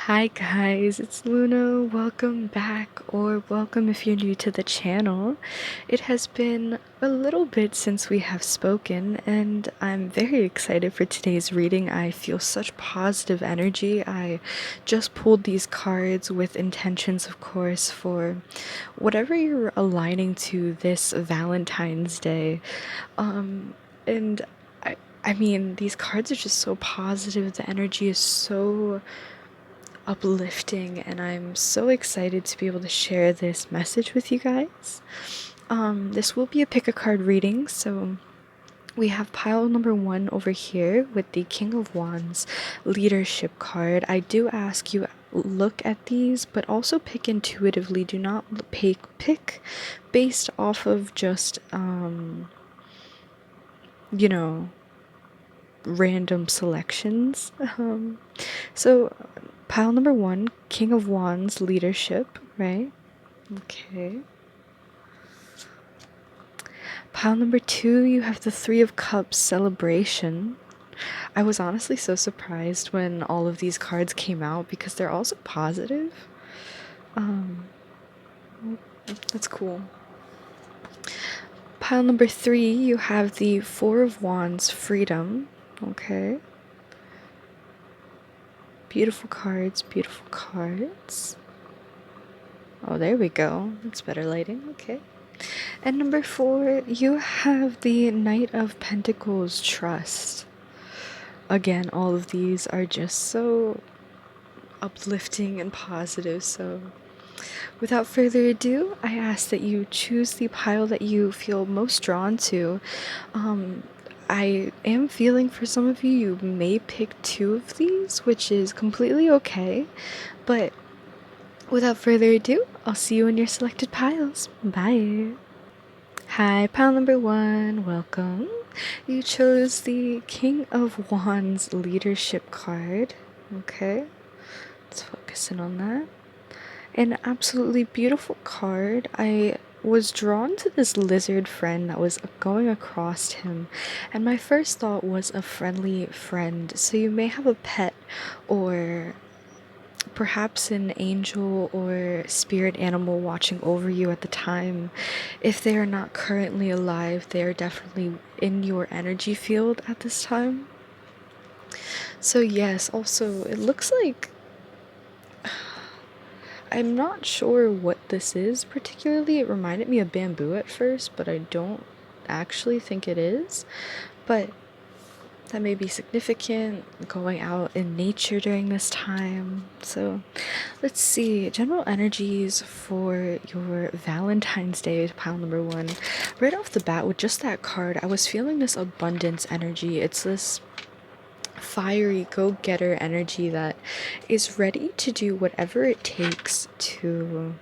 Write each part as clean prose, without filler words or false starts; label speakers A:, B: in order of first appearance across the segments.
A: Hi guys, it's Luna. Welcome back, or welcome if you're new to the channel. It has been a little bit since we have spoken, and I'm very excited for today's reading. I feel such positive energy. I just pulled these cards with intentions, of course, for whatever you're aligning to this Valentine's Day. And I mean, these cards are just so positive. The energy is so uplifting, and I'm so excited to be able to share this message with you guys. This will be a pick a card reading, so we have pile number one over here with the King of Wands leadership card. I do ask you look at these, but also pick intuitively. Do not pick based off of just you know random selections. So pile number one, King of Wands leadership, right? Okay. Pile number two, you have the Three of Cups celebration. I was honestly so surprised when all of these cards came out because they're also positive. That's cool. Pile number three, you have the Four of Wands freedom. Okay. Beautiful cards, beautiful cards. Oh, there we go. That's better lighting. Okay. And number four, you have the Knight of Pentacles trust. Again, all of these are just so uplifting and positive. So, without further ado, I ask that you choose the pile that you feel most drawn to. I am feeling for some of you, you may pick two of these, which is completely okay. But without further ado, I'll see you in your selected piles. Bye. Hi, pile number one, welcome. You chose the King of Wands leadership card. Okay, let's focus in on that. An absolutely beautiful card. I was drawn to this lizard friend that was going across him, and my first thought was a friendly friend. So you may have a pet or perhaps an angel or spirit animal watching over you at the time. If they are not currently alive, they are definitely in your energy field at this time. So yes, also it looks like I'm not sure what this is particularly. It reminded me of bamboo at first, but I don't actually think it is. But that may be significant, going out in nature during this time. So let's see, general energies for your Valentine's Day, pile number one. Right off the bat, with just that card, I was feeling this abundance energy. It's this fiery go-getter energy that is ready to do whatever it takes to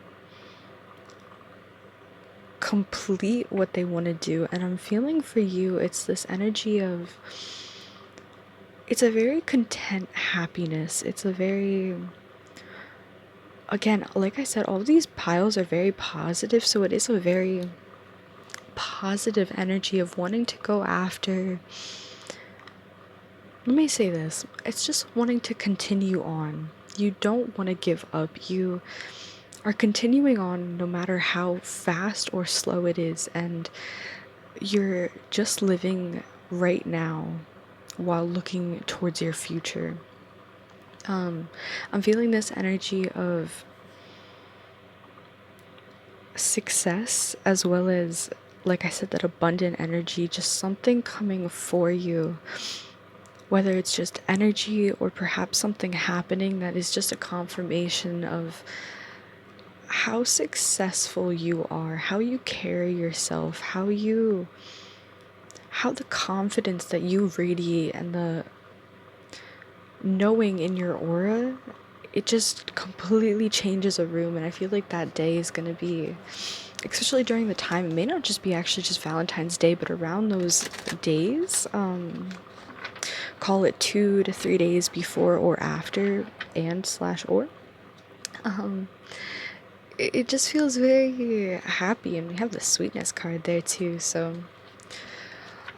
A: complete what they want to do. And I'm feeling for you, it's this energy of, it's a very content happiness. It's a very, again, like I said, all of these piles are very positive, so it is a very positive energy of wanting to go after, let me say this, it's just wanting to continue on. You don't want to give up. You are continuing on no matter how fast or slow it is, and you're just living right now while looking towards your future. I'm feeling this energy of success, as well as, like I said, that abundant energy, just something coming for you, whether it's just energy or perhaps something happening that is just a confirmation of how successful you are, how you carry yourself, how the confidence that you radiate and the knowing in your aura, it just completely changes a room. And I feel like that day is going to be, especially during the time, it may not just be actually just Valentine's Day, but around those days, call it 2 to 3 days before or after, and slash or, it just feels very happy. And we have the sweetness card there too, so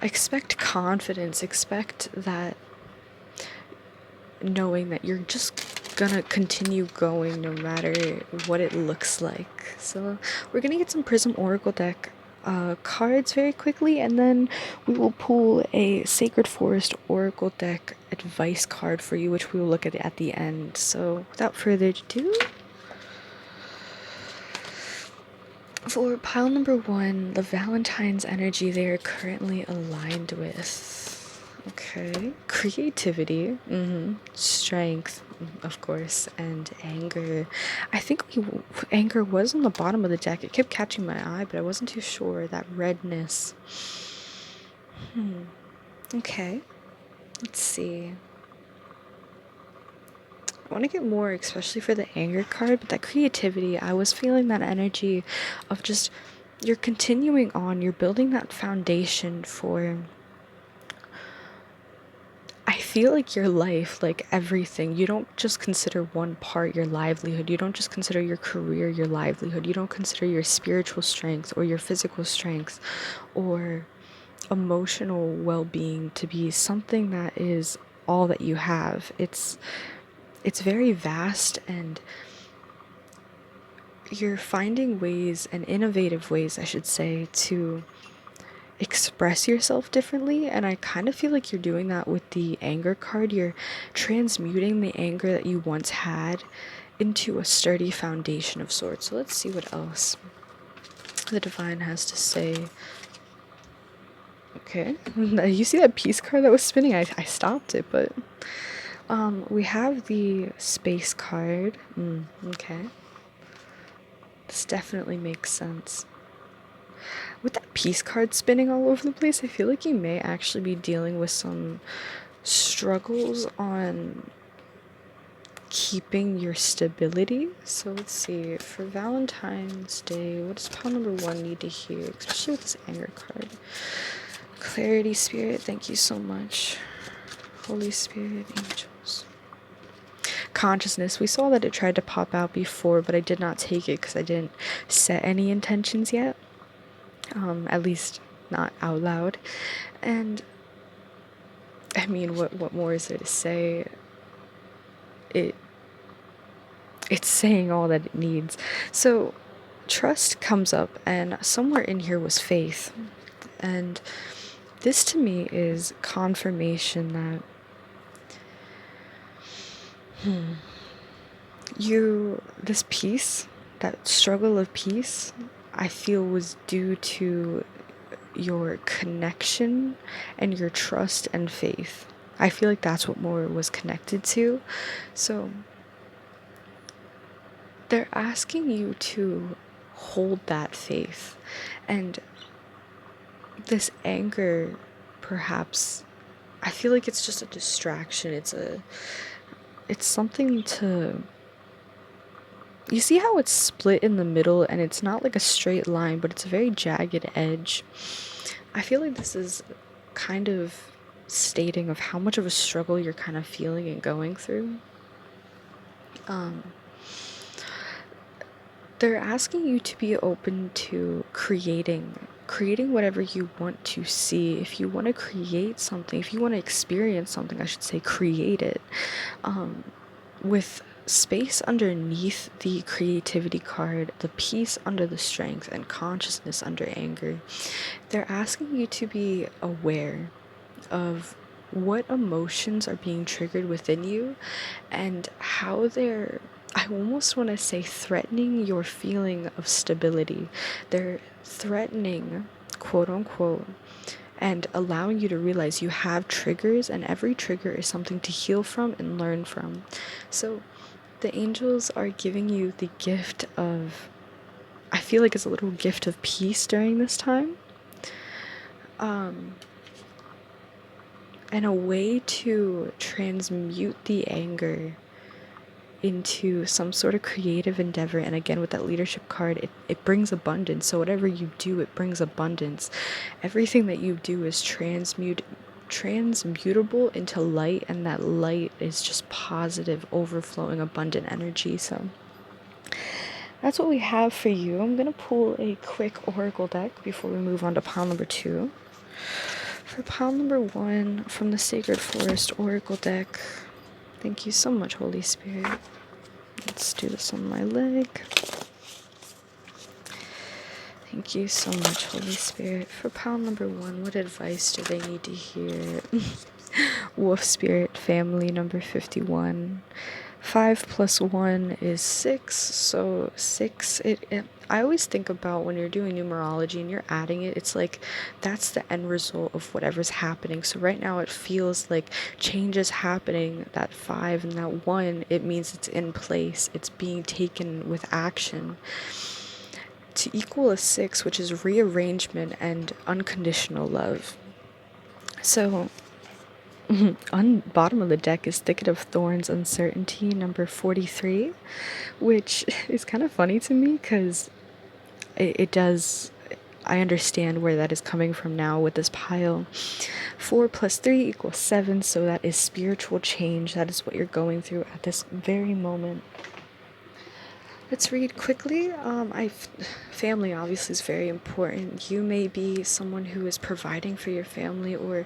A: expect confidence, expect that, knowing that you're just gonna continue going no matter what it looks like. So we're gonna get some Prism Oracle deck cards very quickly, and then we will pull a Sacred Forest Oracle deck advice card for you, which we will look at the end. So without further ado, for pile number 1, the Valentine's energy they are currently aligned with. Okay. Creativity. Strength, of course, and anger. I think anger was on the bottom of the deck. It kept catching my eye, but I wasn't too sure. That redness. Okay. Let's see. I want to get more, especially for the anger card, but that creativity, I was feeling that energy of just, you're continuing on, you're building that foundation for, I feel like your life, like everything. You don't just consider one part your livelihood. You don't just consider your career your livelihood. You don't consider your spiritual strength or your physical strength or emotional well-being to be something that is all that you have. It's very vast, and you're finding ways, and innovative ways, I should say, to express yourself differently. And I kind of feel like you're doing that with the anger card. You're transmuting the anger that you once had into a sturdy foundation of sorts. So let's see what else the divine has to say. Okay. You see that peace card that was spinning? I stopped it, but we have the space card. Okay. This definitely makes sense. With that peace card spinning all over the place, I feel like you may actually be dealing with some struggles on keeping your stability. So let's see, for Valentine's Day, what does pile number 1 need to hear, especially with this anger card? Clarity, Spirit, thank you so much. Holy Spirit, angels. Consciousness, we saw that it tried to pop out before, but I did not take it because I didn't set any intentions yet. At least not out loud. And I mean, what more is there to say? It's saying all that it needs. So trust comes up, and somewhere in here was faith. And this to me is confirmation that this peace, that struggle of peace, I feel was due to your connection and your trust and faith. I feel like that's what more was connected to. So they're asking you to hold that faith. And this anger, perhaps, I feel like it's just a distraction. It's something to, you see how it's split in the middle, and it's not like a straight line, but it's a very jagged edge. I feel like this is kind of stating of how much of a struggle you're kind of feeling and going through. They're asking you to be open to creating whatever you want to see. If you want to create something, if you want to experience something, I should say, create it. With space underneath the creativity card, the peace under the strength, and consciousness under anger, they're asking you to be aware of what emotions are being triggered within you and how they're, I almost want to say, threatening your feeling of stability. They're threatening, quote unquote, and allowing you to realize you have triggers, and every trigger is something to heal from and learn from. So the angels are giving you the gift of, I feel like it's a little gift of peace during this time. And a way to transmute the anger into some sort of creative endeavor. And again, with that leadership card, it brings abundance. So whatever you do, it brings abundance. Everything that you do is transmutable into light, and that light is just positive, overflowing, abundant energy. So that's what we have for you. I'm going to pull a quick oracle deck before we move on to pile number 2. For pile number 1 from the Sacred Forest Oracle deck, Thank you so much, Holy Spirit. Let's do this on my leg. Thank you so much, Holy Spirit. For pile number 1, what advice do they need to hear? Wolf Spirit family number 51. 5 plus 1 is 6, so 6, I always think about when you're doing numerology and you're adding it, it's like that's the end result of whatever's happening. So right now it feels like change is happening. That 5 and that 1, it means it's in place, it's being taken with action. To equal a 6, which is rearrangement and unconditional love. So on bottom of the deck is Thicket of Thorns Uncertainty number 43, which is kind of funny to me because it does, I understand where that is coming from now with this pile. 4 plus 3 equals 7, so that is spiritual change. That is what you're going through at this very moment. Let's read quickly. Family obviously is very important. You may be someone who is providing for your family, or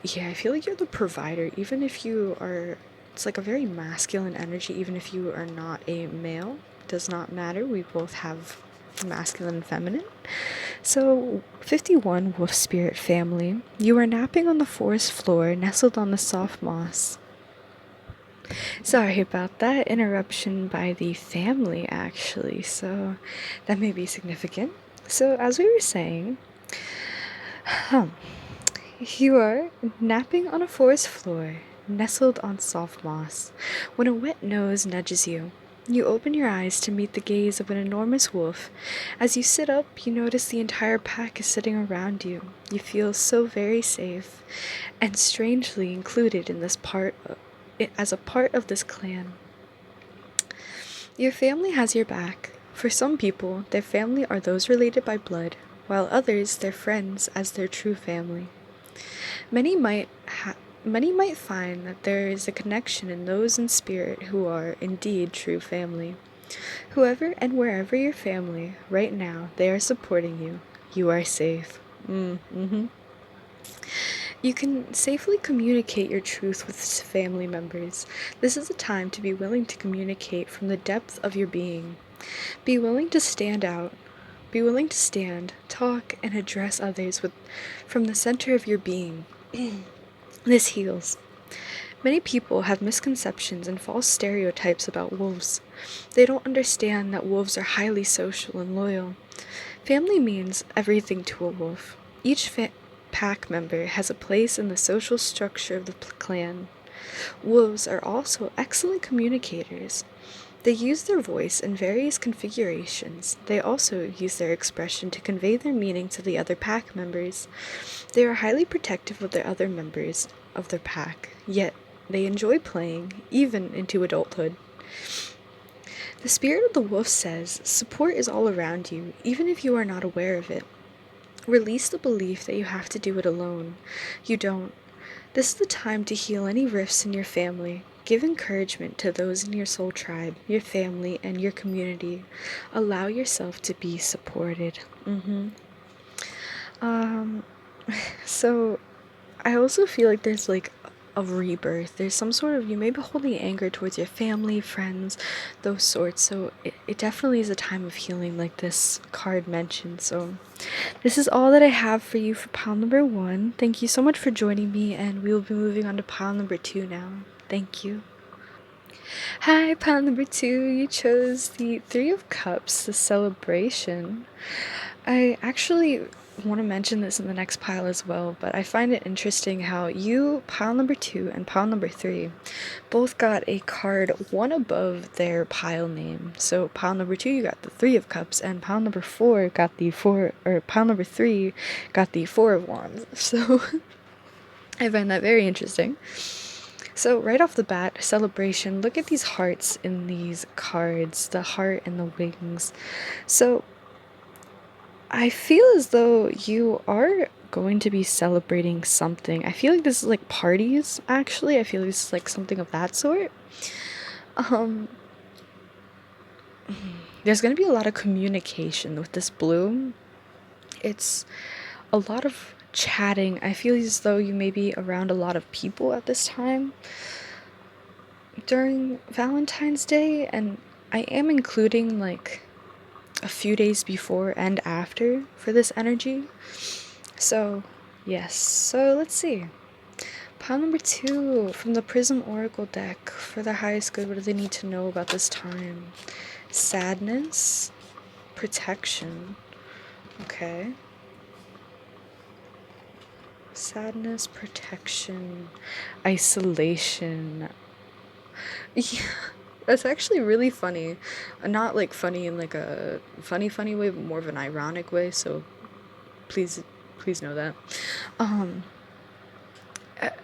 A: yeah, I feel like you're the provider, even if you are, it's like a very masculine energy, even if you are not a male. It does not matter. We both have masculine and feminine. So 51, Wolf Spirit family. You are napping on the forest floor, nestled on the soft moss. Sorry about that interruption by the family, actually, so that may be significant. So, as we were saying, you are napping on a forest floor, nestled on soft moss, when a wet nose nudges you. You open your eyes to meet the gaze of an enormous wolf. As you sit up, you notice the entire pack is sitting around you. You feel so very safe, and strangely included in this as a part of this clan. Your family has your back. For some people, their family are those related by blood, while others, their friends, as their true family. Many might find that there is a connection in those in spirit who are indeed true family. Whoever and wherever your family, right now, they are supporting you. You are safe. You can safely communicate your truth with family members. This is a time to be willing to communicate from the depth of your being. Be willing to stand out. Be willing to stand, talk, and address others from the center of your being. This heals. Many people have misconceptions and false stereotypes about wolves. They don't understand that wolves are highly social and loyal. Family means everything to a wolf. Each pack member has a place in the social structure of the clan. Wolves are also excellent communicators. They use their voice in various configurations. They also use their expression to convey their meaning to the other pack members. They are highly protective of their other members of their pack, yet they enjoy playing, even into adulthood. The spirit of the wolf says, support is all around you, even if you are not aware of it. Release the belief that you have to do it alone. You don't. This is the time to heal any rifts in your family. Give encouragement to those in your soul tribe, your family, and your community. Allow yourself to be supported. So I also feel like there's like a rebirth. There's some sort of, you may be holding anger towards your family, friends, those sorts. So it definitely is a time of healing, like this card mentioned. So this is all that I have for you for pile number 1. Thank you so much for joining me, and we will be moving on to pile number 2 now. Thank you. Hi, pile number 2. You chose the 3 of Cups, the celebration. I actually want to mention this in the next pile as well, but I find it interesting how you, pile number 2 and pile number 3, both got a card one above their pile name. So pile number 2, you got the 3 of Cups, and pile number 4 got the 4, or pile number 3 got the 4 of Wands. So I find that very interesting. So right off the bat, celebration, look at these hearts in these cards, the heart and the wings. So I feel as though you are going to be celebrating something. I feel like this is like parties, actually. I feel like this is like something of that sort. There's going to be a lot of communication with this blue. It's a lot of chatting. I feel as though you may be around a lot of people at this time during Valentine's Day, and I am including like a few days before and after for this energy. So, yes. So, let's see. Pile number 2 from the Prism Oracle deck. For the highest good, what do they need to know about this time? Sadness, protection. Okay. Sadness, protection, isolation. Yeah, that's actually really funny. Not like funny in like a funny way, but more of an ironic way. So please know that.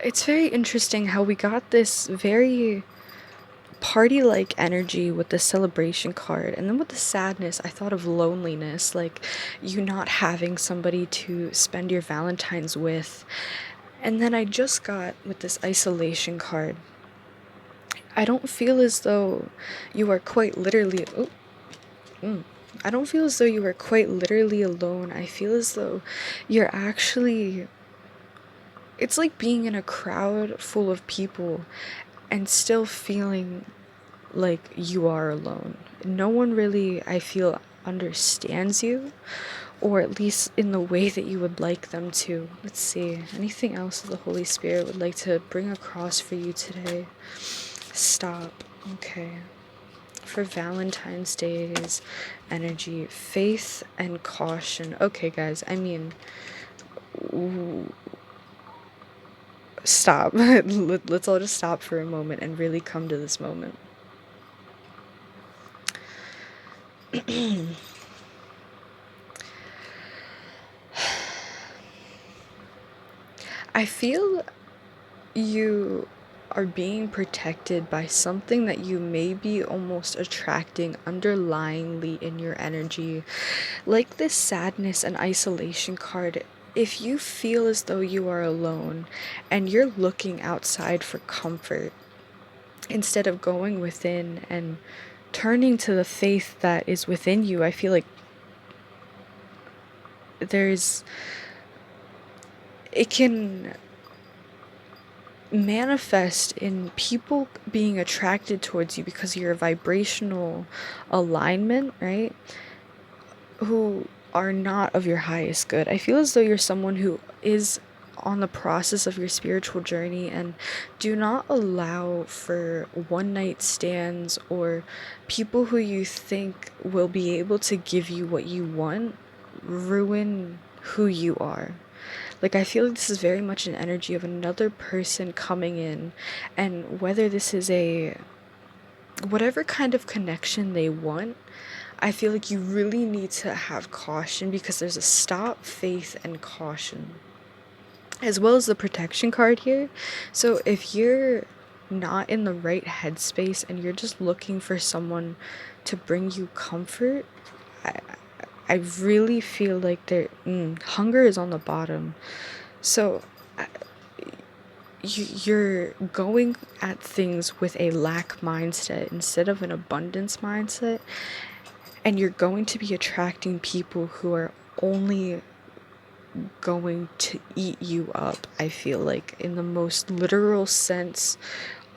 A: It's very interesting how we got this very party-like energy with the celebration card, and then with the sadness I thought of loneliness, like you not having somebody to spend your Valentine's with. And then I just got with this isolation card, I don't feel as though you are quite literally I don't feel as though you are quite literally alone. I feel as though you're actually, it's like being in a crowd full of people and still feeling like you are alone. No one really, I feel, understands you, or at least in the way that you would like them to. Let's see, anything else that the Holy Spirit would like to bring across for you today? Stop. Okay. For Valentine's Day's energy, faith and caution. Okay, guys, I mean, stop. Let's all just stop for a moment and really come to this moment. I feel you are being protected by something that you may be almost attracting underlyingly in your energy. Like this sadness and isolation card, if you feel as though you are alone and you're looking outside for comfort instead of going within and turning to the faith that is within you, I feel like it can manifest in people being attracted towards you because of your vibrational alignment, right? Who are not of your highest good. I feel as though you're someone who is on the process of your spiritual journey, and do not allow for one night stands or people who you think will be able to give you what you want ruin who you are. Like, I feel like this is very much an energy of another person coming in, and whether this is whatever kind of connection they want, I feel like you really need to have caution, because there's a stop, faith, and caution, as well as the protection card here. So if you're not in the right headspace and you're just looking for someone to bring you comfort, I really feel like hunger is on the bottom. So you're going at things with a lack mindset instead of an abundance mindset, and you're going to be attracting people who are only going to eat you up, I feel like, in the most literal sense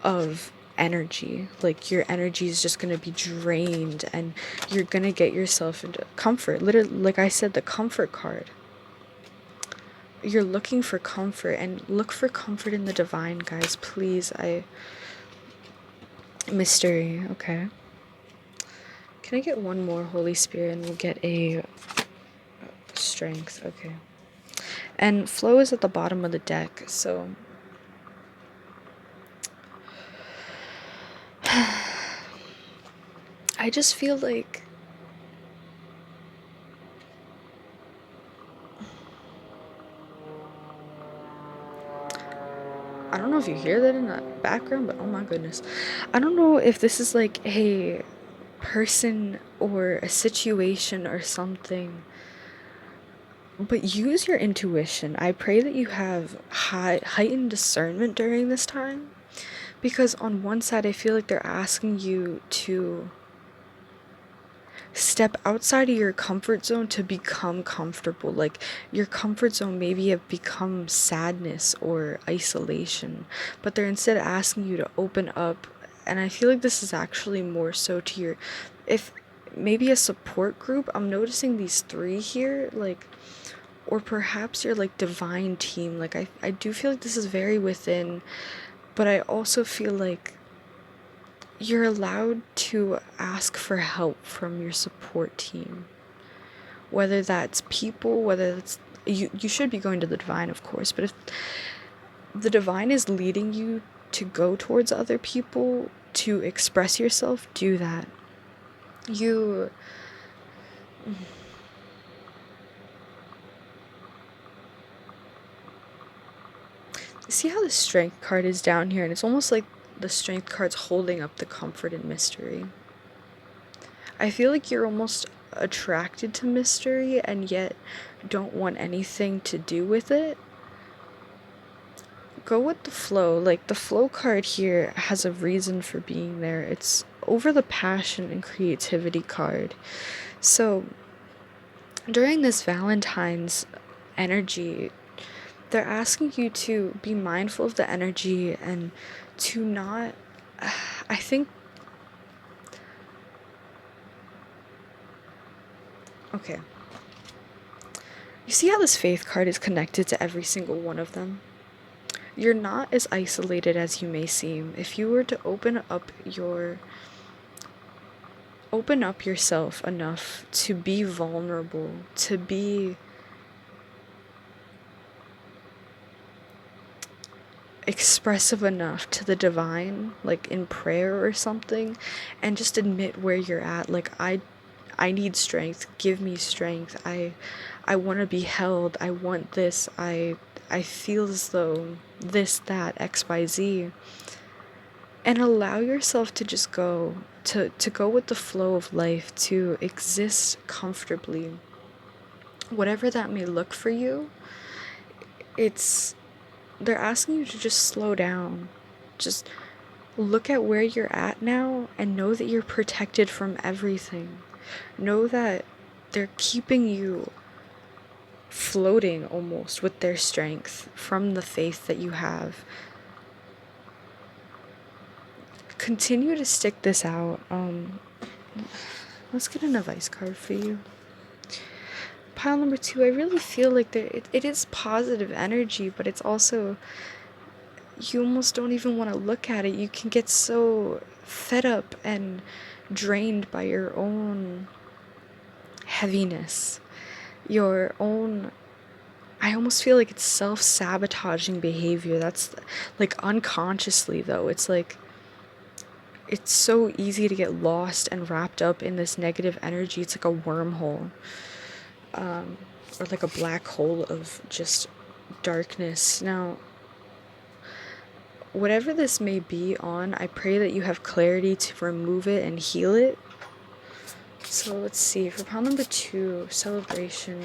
A: of energy. Like, your energy is just going to be drained and you're going to get yourself into comfort. Literally, like I said, the comfort card. You're looking for comfort, and look for comfort in the divine, guys. Please. Mystery. Okay. Can I get one more, Holy Spirit, and we'll get a strength? Okay. And flow is at the bottom of the deck, so I just feel like I don't know if you hear that in the background, but oh my goodness. I don't know if this is like a person or a situation or something, but use your intuition. I pray that you have heightened discernment during this time, because on one side I feel like they're asking you to step outside of your comfort zone to become comfortable. Like, your comfort zone maybe have become sadness or isolation, but they're instead asking you to open up. And I feel like this is actually more so to your, if maybe a support group. I'm noticing these three here, like, or perhaps your like divine team. Like, I do feel like this is very within, but I also feel like you're allowed to ask for help from your support team, whether that's people, whether it's you should be going to the divine, of course, but if the divine is leading you to go towards other people to express yourself, do that. You see how the strength card is down here, and it's almost like the strength card's holding up the comfort and mystery. I feel like you're almost attracted to mystery and yet don't want anything to do with it. Go with the flow. Like, the flow card here has a reason for being there. It's over the passion and creativity card. So during this Valentine's energy, they're asking you to be mindful of the energy and to not, I think, okay. You see how this faith card is connected to every single one of them? You're not as isolated as you may seem. If you were to open up yourself enough to be vulnerable, to be expressive enough to the divine, like in prayer or something, and just admit where you're at. Like, I need strength. Give me strength. I want to be held. I want this. I feel as though this, that, XYZ. And allow yourself to just go, to go with the flow of life, to exist comfortably. Whatever that may look for you, they're asking you to just slow down. Just look at where you're at now and know that you're protected from everything. Know that they're keeping you floating almost with their strength from the faith that you have. Continue to stick this out. Let's get an advice card for you. Pile number 2, I really feel like it is positive energy, but it's also, you almost don't even want to look at it. You can get so fed up and drained by your own heaviness, your own, I almost feel like it's self-sabotaging behavior. That's like unconsciously though. It's like, it's so easy to get lost and wrapped up in this negative energy. It's like a wormhole, or like a black hole of just darkness. Now, whatever this may be on, I pray that you have clarity to remove it and heal it. So let's see, for pile number 2, celebration,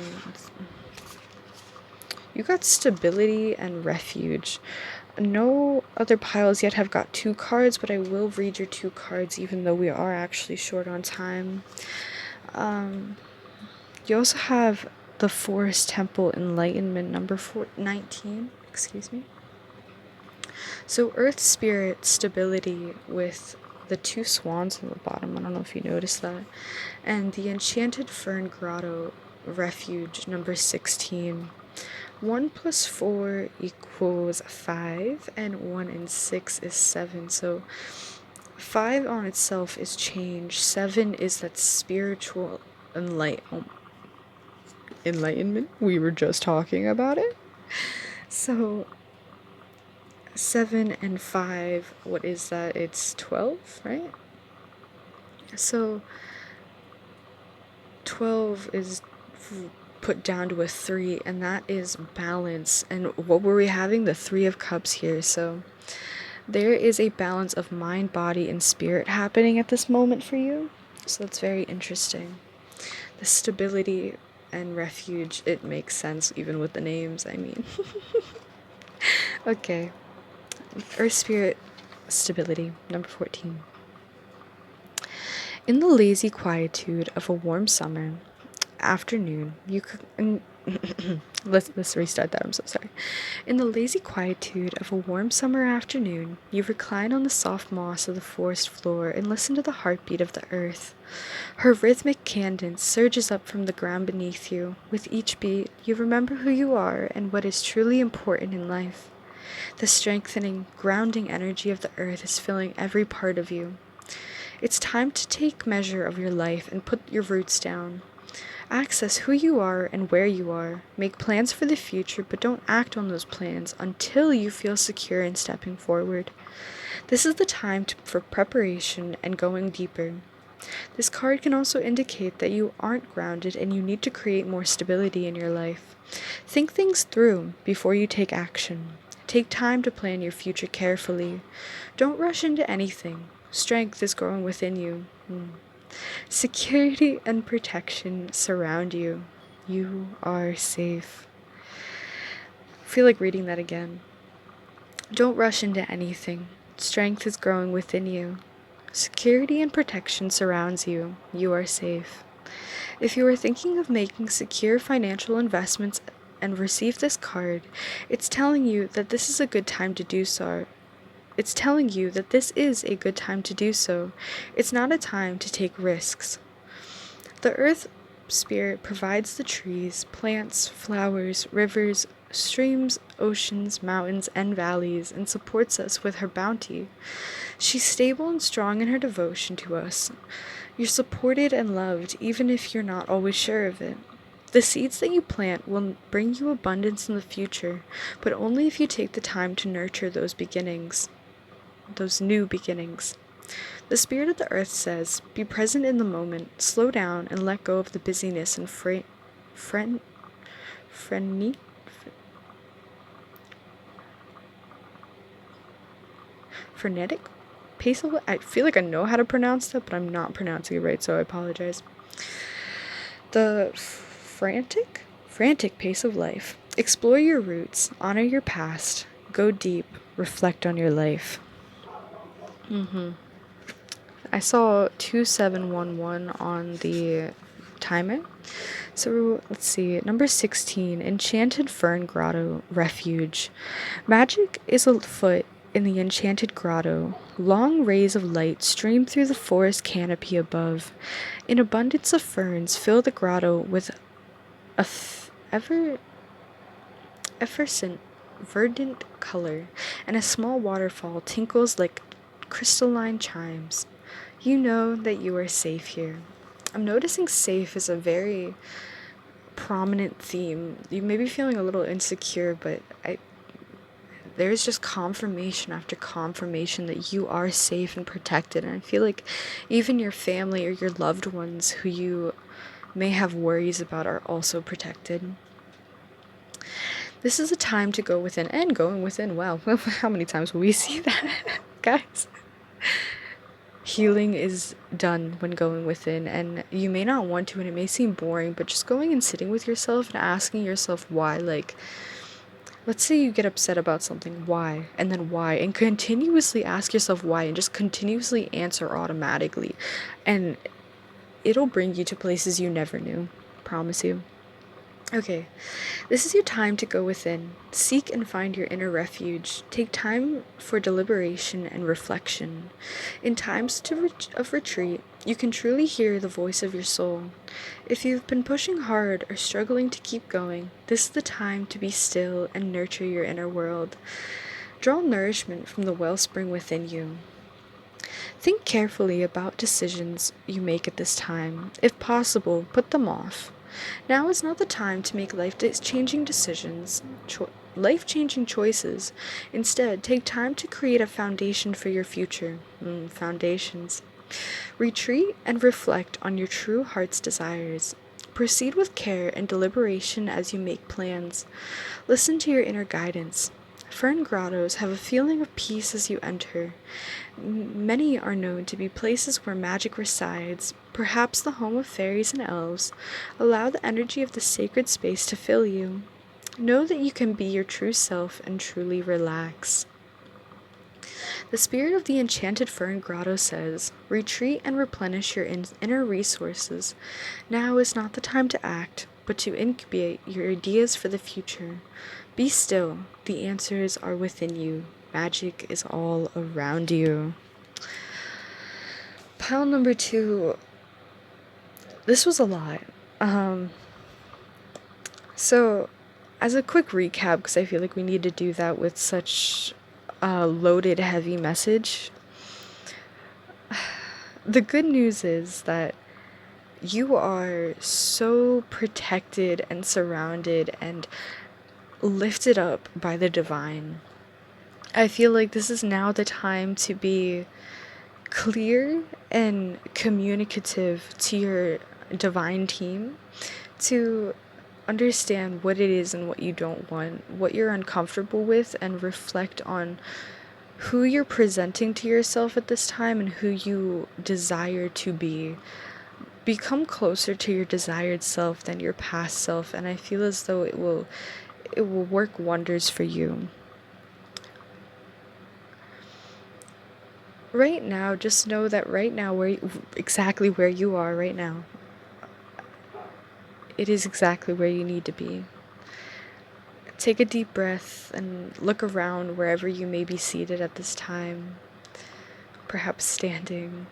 A: you got stability and refuge. No other piles yet have got 2 cards, but I will read your 2 cards even though we are actually short on time. You also have the Forest Temple Enlightenment, number 19, excuse me. So Earth Spirit, stability with the 2 swans on the bottom, I don't know if you noticed that, and the Enchanted Fern Grotto, refuge, number 16. 1 plus 4 equals 5, and 1 and 6 is 7. So 5 on itself is change. 7 is that spiritual enlightenment. We were just talking about it. So 7 and 5, what is that? It's 12, right? So 12 is put down to a 3, and that is balance. And what were we having? The 3 of Cups here. So there is a balance of mind, body, and spirit happening at this moment for you. So that's very interesting. The stability and refuge, it makes sense even with the names, I mean. Okay. Earth Spirit, stability, number 14. In the lazy quietude of a warm summer afternoon, you could. Let's restart that. I'm so sorry. In the lazy quietude of a warm summer afternoon, you recline on the soft moss of the forest floor and listen to the heartbeat of the earth. Her rhythmic cadence surges up from the ground beneath you. With each beat, you remember who you are and what is truly important in life. The strengthening, grounding energy of the earth is filling every part of you. It's time to take measure of your life and put your roots down. Access who you are and where you are. Make plans for the future, but don't act on those plans until you feel secure in stepping forward. This is the time for preparation and going deeper. This card can also indicate that you aren't grounded and you need to create more stability in your life. Think things through before you take action. Take time to plan your future carefully. Don't rush into anything. Strength is growing within you. Security and protection surround you. You are safe. I feel like reading that again. Don't rush into anything. Strength is growing within you. Security and protection surrounds you. You are safe. If you are thinking of making secure financial investments and receive this card, it's telling you that this is a good time to do so. It's telling you that this is a good time to do so. It's not a time to take risks. The earth spirit provides the trees, plants, flowers, rivers, streams, oceans, mountains, and valleys, and supports us with her bounty. She's stable and strong in her devotion to us. You're supported and loved, even if you're not always sure of it. The seeds that you plant will bring you abundance in the future, but only if you take the time to nurture those new beginnings. The spirit of the earth says, be present in the moment, slow down, and let go of the busyness and frenetic pace of life. I feel like I know how to pronounce that, but I'm not pronouncing it right, so I apologize. The frantic pace of life. Explore your roots, honor your past, go deep, reflect on your life. I saw 2711 on the timer. So let's see. Number 16, Enchanted Fern Grotto Refuge. Magic is afoot in the enchanted grotto. Long rays of light stream through the forest canopy above. An abundance of ferns fill the grotto with effervescent, verdant color, and a small waterfall tinkles like crystalline chimes. You know that you are safe here. I'm noticing safe is a very prominent theme. You may be feeling a little insecure, but there's just confirmation after confirmation that you are safe and protected. And I feel like even your family or your loved ones who you may have worries about are also protected. This is a time to go within, and going within. Wow, how many times will we see that, guys? Healing is done when going within, and you may not want to, and it may seem boring, but just going and sitting with yourself and asking yourself why. Like, let's say you get upset about something, why? And then why? And continuously ask yourself why, and just continuously answer automatically. And it'll bring you to places you never knew. Promise you. Okay, this is your time to go within. Seek and find your inner refuge. Take time for deliberation and reflection. In times of retreat, you can truly hear the voice of your soul. If you've been pushing hard or struggling to keep going, this is the time to be still and nurture your inner world. Draw nourishment from the wellspring within you. Think carefully about decisions you make at this time. If possible, put them off. Now is not the time to make life-changing choices. Instead, take time to create a foundation for your future. Foundations. Retreat and reflect on your true heart's desires. Proceed with care and deliberation as you make plans. Listen to your inner guidance. Fern grottos have a feeling of peace as you enter. Many are known to be places where magic resides, perhaps the home of fairies and elves. Allow the energy of the sacred space to fill you. Know that you can be your true self and truly relax. The spirit of the enchanted fern grotto says, retreat and replenish your inner resources. Now is not the time to act, but to incubate your ideas for the future. Be still. The answers are within you. Magic is all around you. Pile number 2. This was a lot. So, as a quick recap, because I feel like we need to do that with such a loaded, heavy message. The good news is that you are so protected and surrounded and lifted up by the divine. I feel like this is now the time to be clear and communicative to your divine team, to understand what it is and what you don't want, what you're uncomfortable with, and reflect on who you're presenting to yourself at this time and who you desire to be. Become closer to your desired self than your past self, and I feel as though it will work wonders for you. Right now, just know that right now, exactly where you are right now, it is exactly where you need to be. Take a deep breath and look around wherever you may be seated at this time, perhaps standing,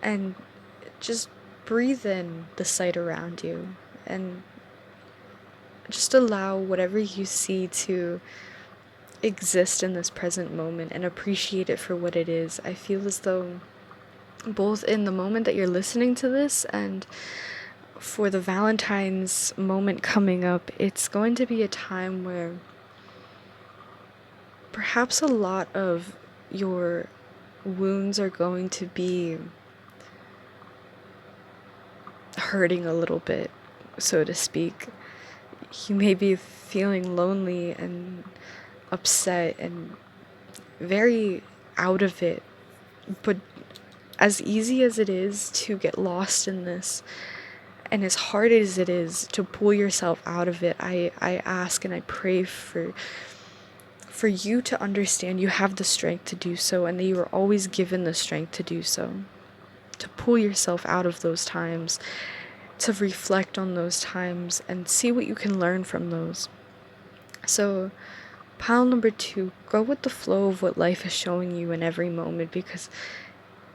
A: and just breathe in the sight around you, and just allow whatever you see to exist in this present moment and appreciate it for what it is. I feel as though both in the moment that you're listening to this and for the Valentine's moment coming up, it's going to be a time where perhaps a lot of your wounds are going to be hurting a little bit, so to speak. You may be feeling lonely and upset and very out of it, but as easy as it is to get lost in this, and as hard as it is to pull yourself out of it, I ask and I pray for you to understand you have the strength to do so, and that you are always given the strength to do so. To pull yourself out of those times, to reflect on those times, and see what you can learn from those. So, pile number 2, go with the flow of what life is showing you in every moment, because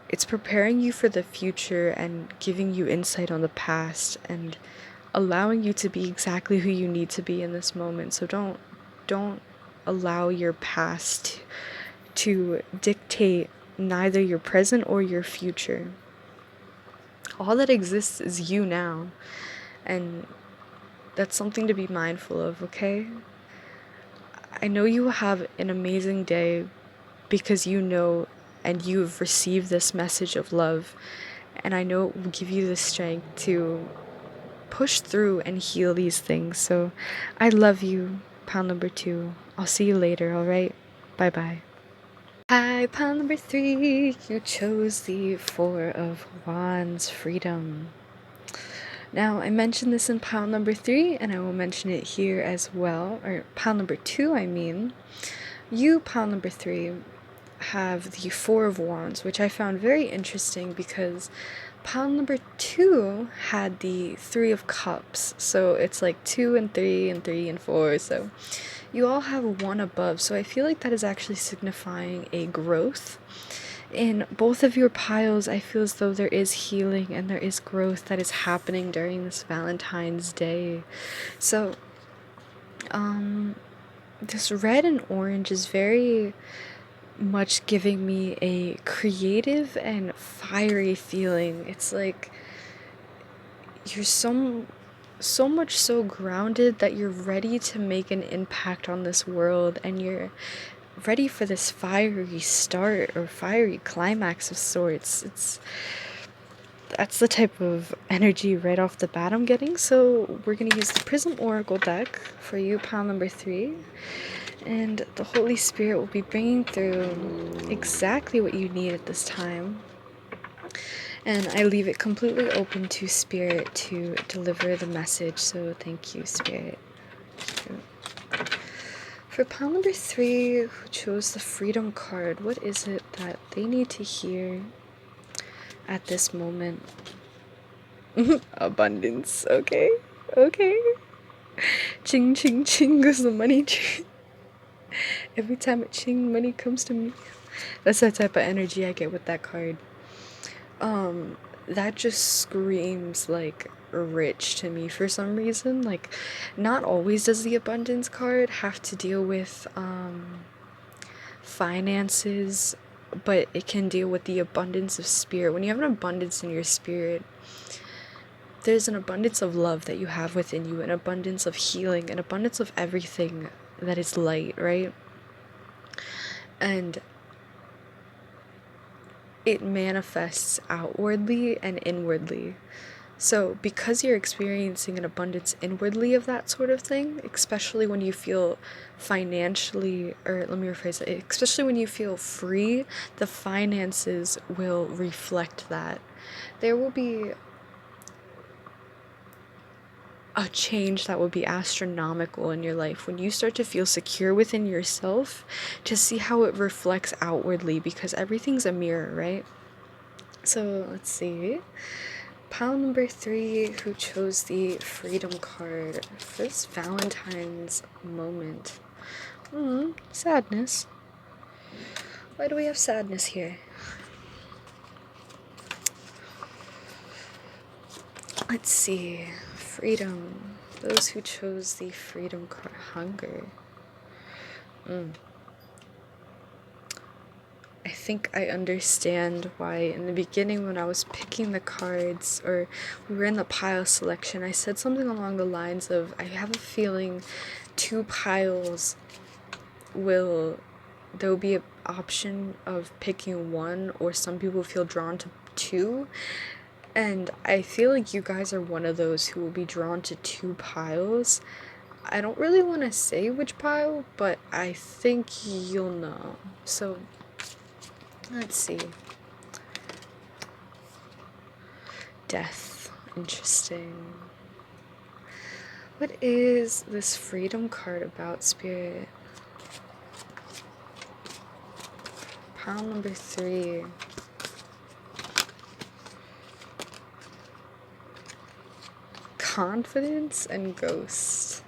A: it's preparing you for the future and giving you insight on the past and allowing you to be exactly who you need to be in this moment. So don't allow your past to dictate neither your present or your future. All that exists is you now, and that's something to be mindful of, okay? I know you will have an amazing day because you know and you've received this message of love, and I know it will give you the strength to push through and heal these things. So I love you, pile number 2. I'll see you later, alright? Bye-bye. Hi, pile number 3. You chose the 4 of Wands, freedom. Now, I mentioned this in pile number 3, and I will mention it here as well, or pile number 2, I mean. You, pile number 3, have the 4 of Wands, which I found very interesting because pile number 2 had the 3 of Cups. So it's like 2 and 3 and 3 and 4. So you all have 1 above. So I feel like that is actually signifying a growth. In both of your piles, I feel as though there is healing and there is growth that is happening during this Valentine's Day. So, this red and orange is very much giving me a creative and fiery feeling. It's like you're so much so grounded that you're ready to make an impact on this world, and you're ready for this fiery start or fiery climax of sorts. That's the type of energy right off the bat I'm getting. So we're gonna use the Prism Oracle deck for you, pile number 3. And the Holy Spirit will be bringing through exactly what you need at this time. And I leave it completely open to Spirit to deliver the message. So thank you, Spirit. For pile number 3, who chose the freedom card, what is it that they need to hear at this moment? Abundance. Okay. Okay. Ching, ching, ching goes the money tree. Every time it ching, money comes to me. That's that type of energy I get with that card. That just screams like rich to me for some reason. Like, not always does the abundance card have to deal with finances, but it can deal with the abundance of spirit. When you have an abundance in your spirit, there's an abundance of love that you have within you, an abundance of healing, an abundance of everything that is light, right? And it manifests outwardly and inwardly. So because you're experiencing an abundance inwardly of that sort of thing, especially when you feel financially, or let me rephrase it, especially when you feel free, the finances will reflect that. There will be a change that will be astronomical in your life when you start to feel secure within yourself, to see how it reflects outwardly, because everything's a mirror, right? So let's see. Pile number 3, who chose the freedom card for this Valentine's moment. Sadness. Why do we have sadness here? Let's see. Freedom. Those who chose the freedom card. Hunger. I think I understand why in the beginning when I was picking the cards, or we were in the pile selection, I said something along the lines of, I have a feeling 2 piles there'll be an option of picking 1, or some people feel drawn to 2. And I feel like you guys are one of those who will be drawn to 2 piles. I don't really want to say which pile, but I think you'll know. So, let's see. Death. Interesting. What is this freedom card about, Spirit? Pile number 3. Confidence and ghost.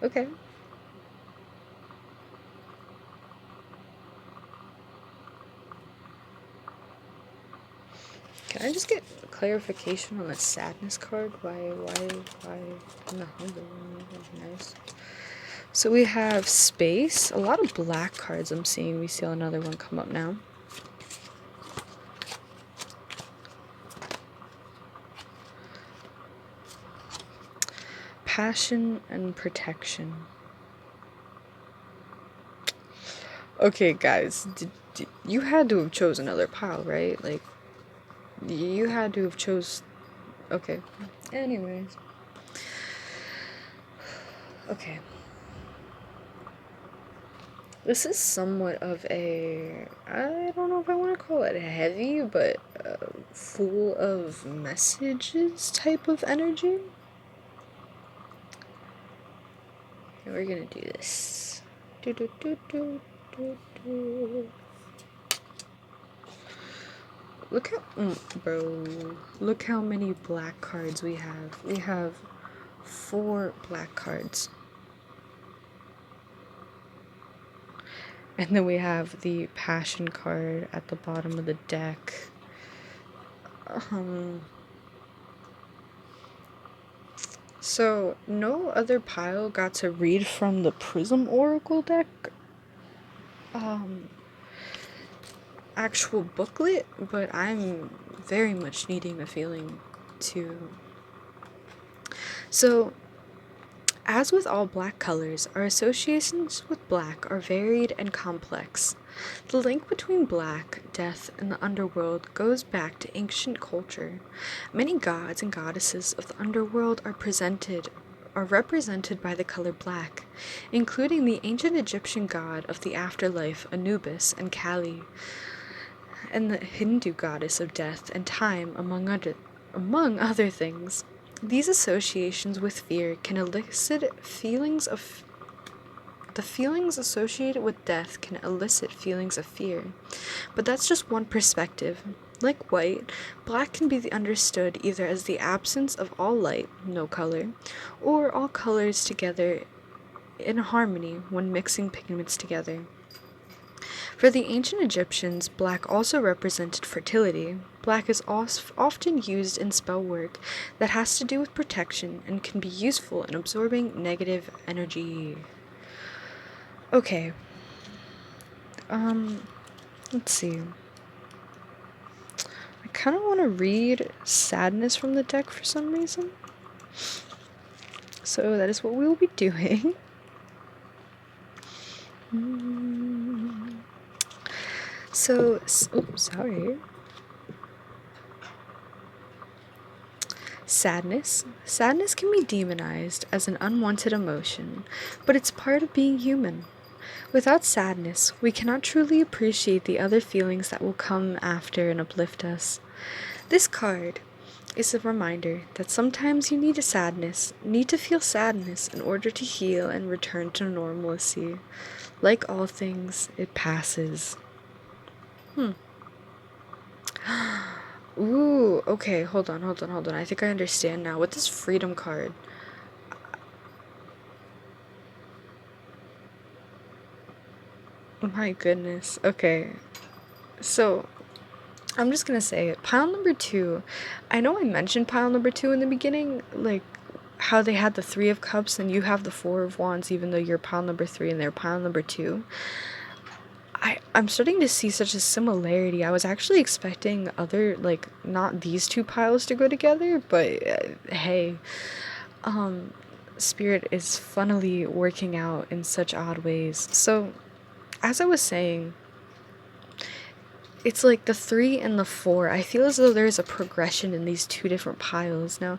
A: Okay. Can I just get clarification on the sadness card? Why in the hunger one? Nice. So we have space. A lot of black cards I'm seeing. We see another one come up now. Passion and protection. Okay, guys. You had to have chosen another pile, right? Like, you had to have chose... Okay. Anyways. Okay. This is somewhat of a... I don't know if I want to call it heavy, but full of messages type of energy. Okay, we're gonna do this. Look how... bro. Look how many black cards we have. We have 4 black cards. And then we have the passion card at the bottom of the deck. So, no other pile got to read from the Prism Oracle deck. Actual booklet, but I'm very much needing a feeling to... So, as with all black colors, our associations with black are varied and complex. The link between black, death, and the underworld goes back to ancient culture. Many gods and goddesses of the underworld are represented by the color black, including the ancient Egyptian god of the afterlife Anubis and Kali, and the Hindu goddess of death and time, among other things. These associations with fear can elicit feelings of The feelings associated with death can elicit feelings of fear, but that's just one perspective. Like white, black can be understood either as the absence of all light, no color, or all colors together in harmony when mixing pigments together. For the ancient Egyptians, black also represented fertility. Black is often used in spell work that has to do with protection and can be useful in absorbing negative energy. Okay. Let's see. I kind of want to read sadness from the deck for some reason. So that is what we will be doing. So, sorry. Sadness. Sadness can be demonized as an unwanted emotion, but it's part of being human. Without sadness, we cannot truly appreciate the other feelings that will come after and uplift us. This card is a reminder that sometimes you need to feel sadness in order to heal and return to normalcy. Like all things, it passes. Ooh, okay, hold on. I think I understand now. With this freedom card, my goodness. Okay, so I'm just gonna say it. Pile number 2. I know I mentioned pile number 2 in the beginning, like how they had the 3 of cups and you have the 4 of wands, even though you're pile number 3 and they're pile number 2. I'm starting to see such a similarity. I was actually expecting other, like, not these two piles to go together, but hey, Spirit is funnily working out in such odd ways. So, as I was saying, it's like the 3 and the 4. I feel as though there's a progression in these two different piles. Now,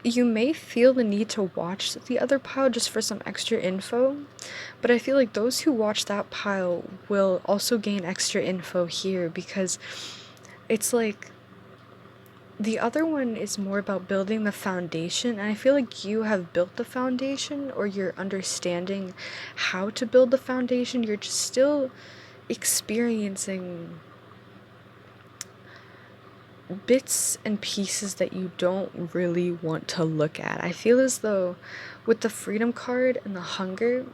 A: you may feel the need to watch the other pile just for some extra info, but I feel like those who watch that pile will also gain extra info here, because it's like the other one is more about building the foundation, and I feel like you have built the foundation, or you're understanding how to build the foundation. You're just still experiencing bits and pieces that you don't really want to look at. I feel as though with the freedom card and the hunger,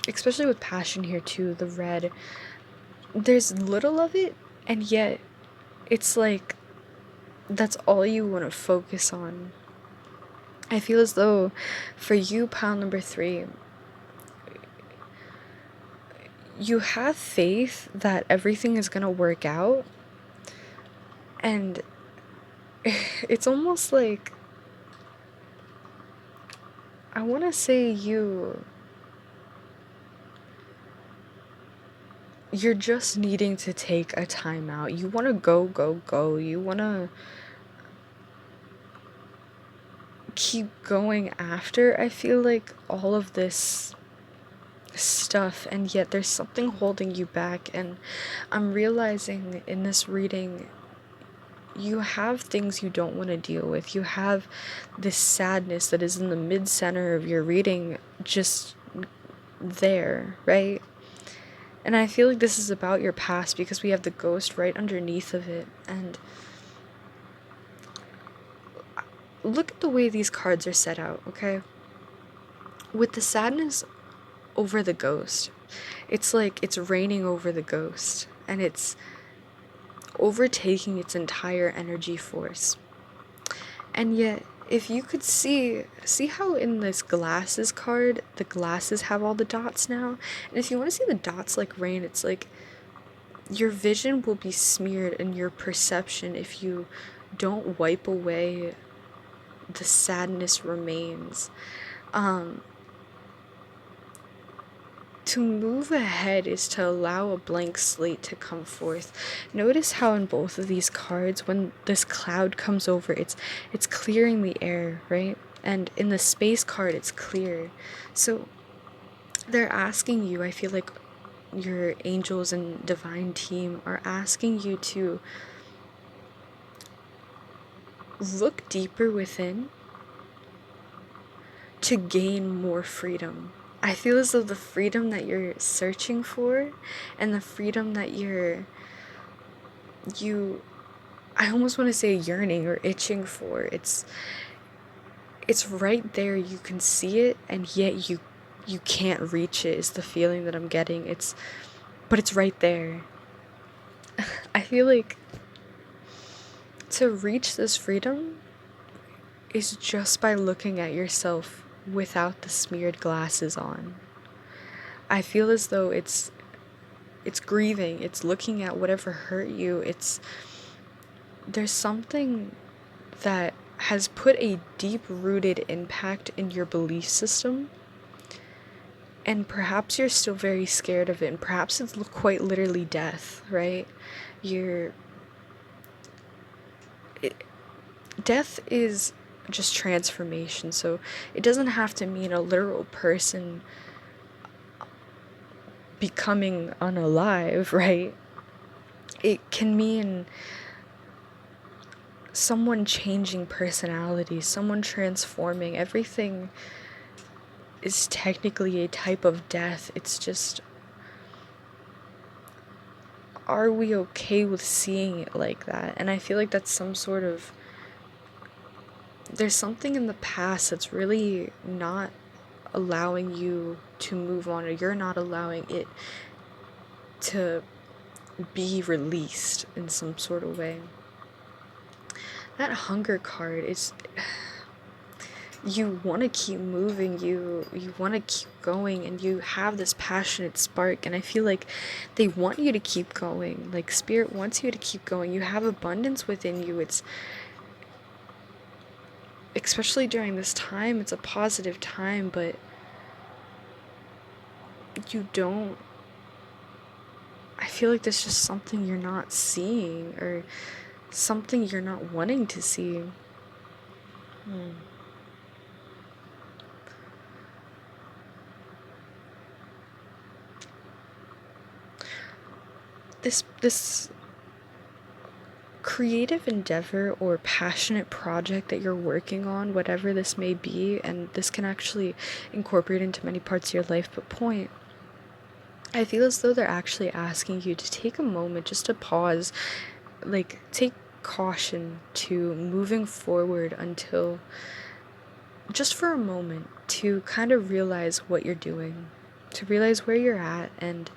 A: especially with passion here too, the red, there's little of it, and yet it's like that's all you want to focus on. I feel as though for you, pile number 3, you have faith that everything is going to work out, and it's almost like, I want to say you're just needing to take a time out. You want to go. You want to keep going after, I feel like, all of this stuff, and yet there's something holding you back. And I'm realizing in this reading, you have things you don't want to deal with. You have this sadness that is in the mid-center of your reading, just there, right? And I feel like this is about your past, because we have the ghost right underneath of it. And look at the way these cards are set out, okay? With the sadness over the ghost, it's like it's raining over the ghost, and it's overtaking its entire energy force. And yet, if you could see how in this glasses card, the glasses have all the dots now? And if you want to see the dots like rain, it's like your vision will be smeared, and your perception, if you don't wipe away the sadness, remains. To move ahead is to allow a blank slate to come forth. Notice how in both of these cards, when this cloud comes over, it's clearing the air, right? And in the space card, it's clear. So they're asking you, I feel like your angels and divine team are asking you to look deeper within to gain more freedom. I feel as though the freedom that you're searching for and the freedom that I almost want to say yearning or itching for, it's right there. You can see it, and yet you can't reach it, is the feeling that I'm getting. But it's right there. I feel like to reach this freedom is just by looking at yourself without the smeared glasses on. I feel as though it's grieving, it's looking at whatever hurt you, there's something that has put a deep-rooted impact in your belief system, and perhaps you're still very scared of it, and perhaps it's quite literally death, right? Death is just transformation, so it doesn't have to mean a literal person becoming unalive, right? It can mean someone changing personality, someone transforming. Everything is technically a type of death. It's just, are we okay with seeing it like that? And I feel like that's some sort of, there's something in the past that's really not allowing you to move on, or you're not allowing it to be released in some sort of way. That hunger card is, you want to keep moving, you want to keep going, and you have this passionate spark, and I feel like they want you to keep going. Like, spirit wants you to keep going. You have abundance within you. It's, especially during this time, it's a positive time, but I feel like there's just something you're not seeing, or something you're not wanting to see. This creative endeavor or passionate project that you're working on, whatever this may be, and this can actually incorporate into many parts of your life, but I feel as though they're actually asking you to take a moment just to pause, like, take caution to moving forward until, just for a moment, to kind of realize what you're doing, to realize where you're at, and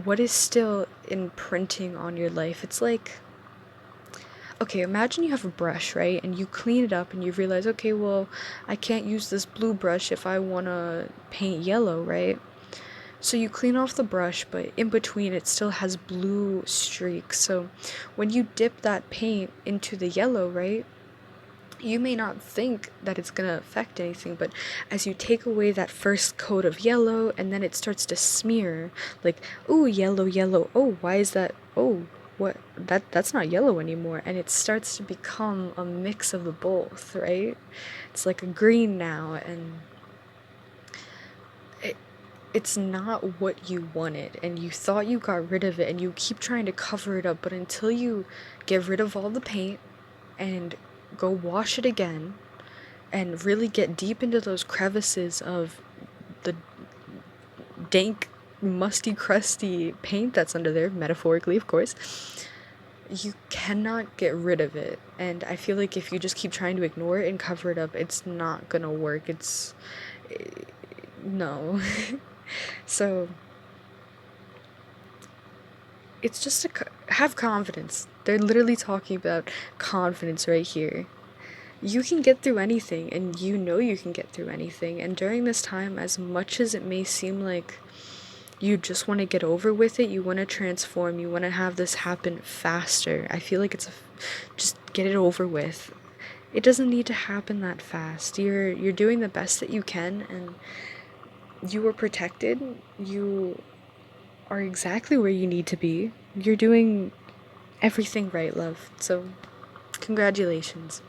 A: what is still imprinting on your life. It's like, okay, imagine you have a brush, right? And you clean it up and you realize, okay, well, I can't use this blue brush if I want to paint yellow, right? So you clean off the brush, but in between it still has blue streaks. So when you dip that paint into the yellow, right, you may not think that it's going to affect anything, but as you take away that first coat of yellow, and then it starts to smear, like, oh, yellow, yellow, oh, why is that, oh, what, that's not yellow anymore, and it starts to become a mix of the both, right? It's like a green now, and it's not what you wanted, and you thought you got rid of it, and you keep trying to cover it up, but until you get rid of all the paint and go wash it again and really get deep into those crevices of the dank, musty, crusty paint that's under there, metaphorically, of course, you cannot get rid of it. And I feel like if you just keep trying to ignore it and cover it up, it's not gonna work. No. So it's just have confidence. They're literally talking about confidence right here. You can get through anything, and you know you can get through anything. And during this time, as much as it may seem like you just want to get over with it, you want to transform, you want to have this happen faster, I feel like just get it over with. It doesn't need to happen that fast. You're doing the best that you can, and you are protected. You are exactly where you need to be. You're doing everything right, love. So, congratulations.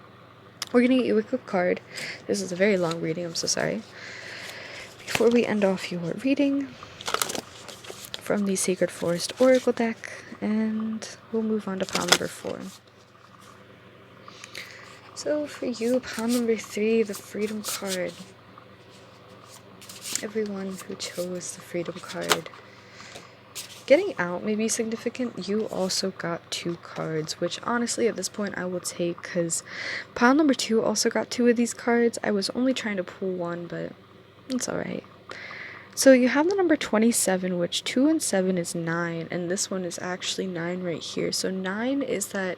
A: We're gonna get you a quick card. This is a very long reading, I'm so sorry. Before we end off your reading from the Sacred Forest Oracle deck, and we'll move on to pile number 4. So for you, pile number 3, the Freedom card. everyone who chose the freedom card. Getting out may be significant. You also got 2 cards, which honestly at this point I will take because pile number 2 also got 2 of these cards. I was only trying to pull 1, but it's alright. So you have the number 27, which 2 and 7 is 9, and this one is actually 9 right here. So 9 is that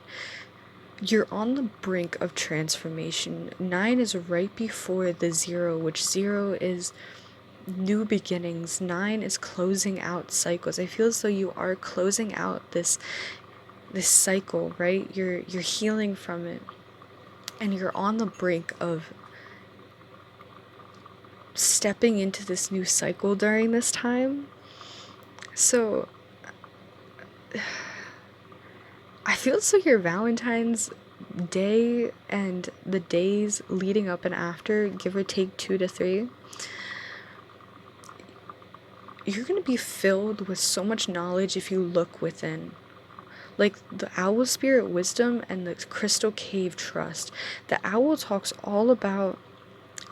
A: you're on the brink of transformation. 9 is right before the 0, which 0 is new beginnings. 9 is closing out cycles. I feel as though you are closing out this cycle, right? You're healing from it, and you're on the brink of stepping into this new cycle during this time. So I feel as though your Valentine's Day and the days leading up and after, give or take 2 to 3, you're going to be filled with so much knowledge if you look within. Like the owl spirit wisdom and the crystal cave trust. The owl talks all about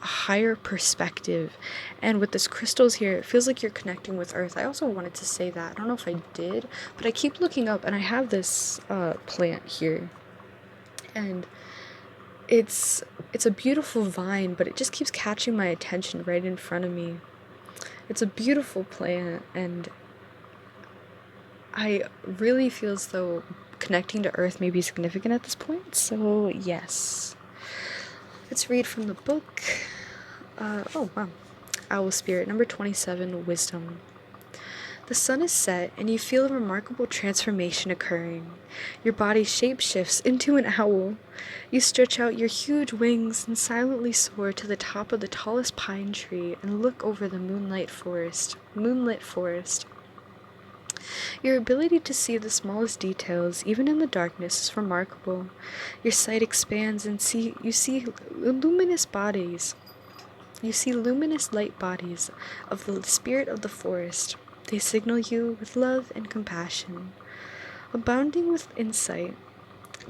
A: a higher perspective, and with this crystals here, it feels like you're connecting with earth. I also wanted to say that, I don't know if I did, but I keep looking up and I have this plant here, and it's a beautiful vine, but it just keeps catching my attention right in front of me. It's a beautiful plant, and I really feel as though connecting to earth may be significant at this point. So yes, let's read from the book. Oh wow, owl spirit number 27, wisdom. The sun is set, and you feel a remarkable transformation occurring. Your body shapeshifts into an owl. You stretch out your huge wings and silently soar to the top of the tallest pine tree and look over the moonlit forest. Your ability to see the smallest details, even in the darkness, is remarkable. Your sight expands and you see luminous bodies. You see luminous light bodies of the spirit of the forest. They signal you with love and compassion. Abounding with insight,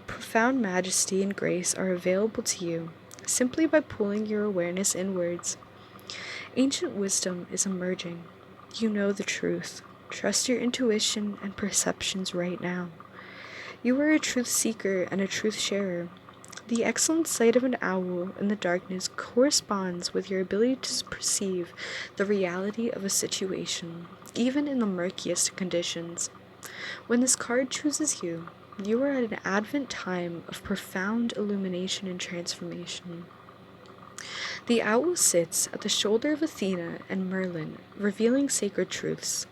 A: profound majesty and grace are available to you simply by pulling your awareness inwards. Ancient wisdom is emerging. You know the truth. Trust your intuition and perceptions right now. You are a truth seeker and a truth sharer. The excellent sight of an owl in the darkness corresponds with your ability to perceive the reality of a situation, even in the murkiest conditions. When this card chooses you, you are at an advent time of profound illumination and transformation. The owl sits at the shoulder of Athena and Merlin, revealing sacred truths.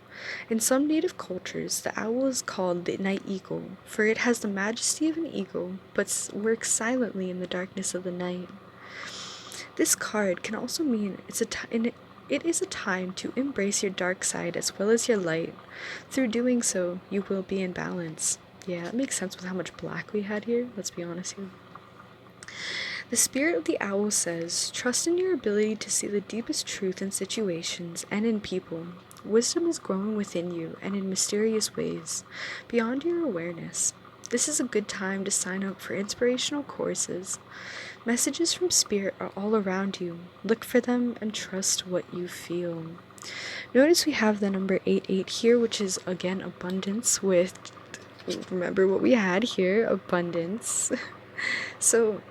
A: In some native cultures, the owl is called the night eagle, for it has the majesty of an eagle, but works silently in the darkness of the night. This card can also mean it is a time to embrace your dark side as well as your light. Through doing so, you will be in balance. Yeah, it makes sense with how much black we had here, let's be honest here. The spirit of the owl says, trust in your ability to see the deepest truth in situations and in people. Wisdom is growing within you and in mysterious ways, beyond your awareness. This is a good time to sign up for inspirational courses. Messages from spirit are all around you. Look for them and trust what you feel. Notice we have the number 88 here, which is again abundance with, remember what we had here, abundance. So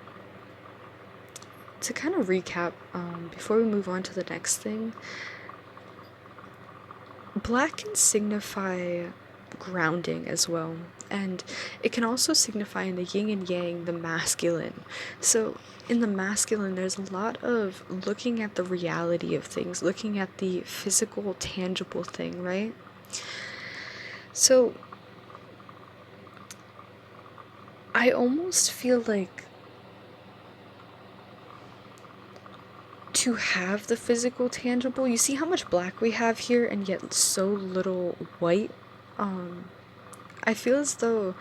A: to kind of recap, before we move on to the next thing, black can signify grounding as well, and it can also signify in the yin and yang the masculine. So in the masculine, there's a lot of looking at the reality of things, looking at the physical, tangible thing, right? So I almost feel like to have the physical, tangible, you see how much black we have here and yet so little white? I feel as though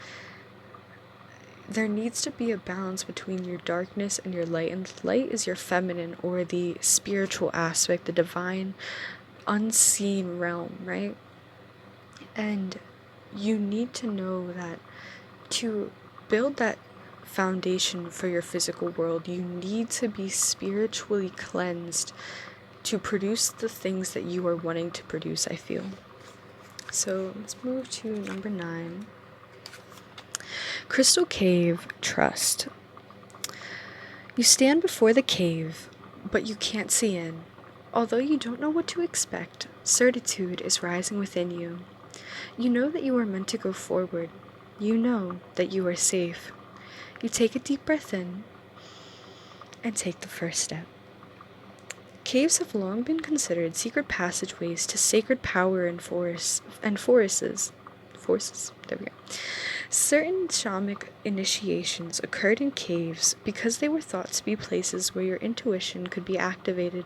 A: there needs to be a balance between your darkness and your light, and light is your feminine or the spiritual aspect, the divine, unseen realm, right? And you need to know that to build that foundation for your physical world, you need to be spiritually cleansed to produce the things that you are wanting to produce, I feel. So let's move to number 9. Crystal Cave, Trust. You stand before the cave, but you can't see in. Although you don't know what to expect, certitude is rising within you. You know that you are meant to go forward. You know that you are safe. You take a deep breath in and take the first step. Caves have long been considered secret passageways to sacred power and forces. There we go. Certain shamanic initiations occurred in caves because they were thought to be places where your intuition could be activated.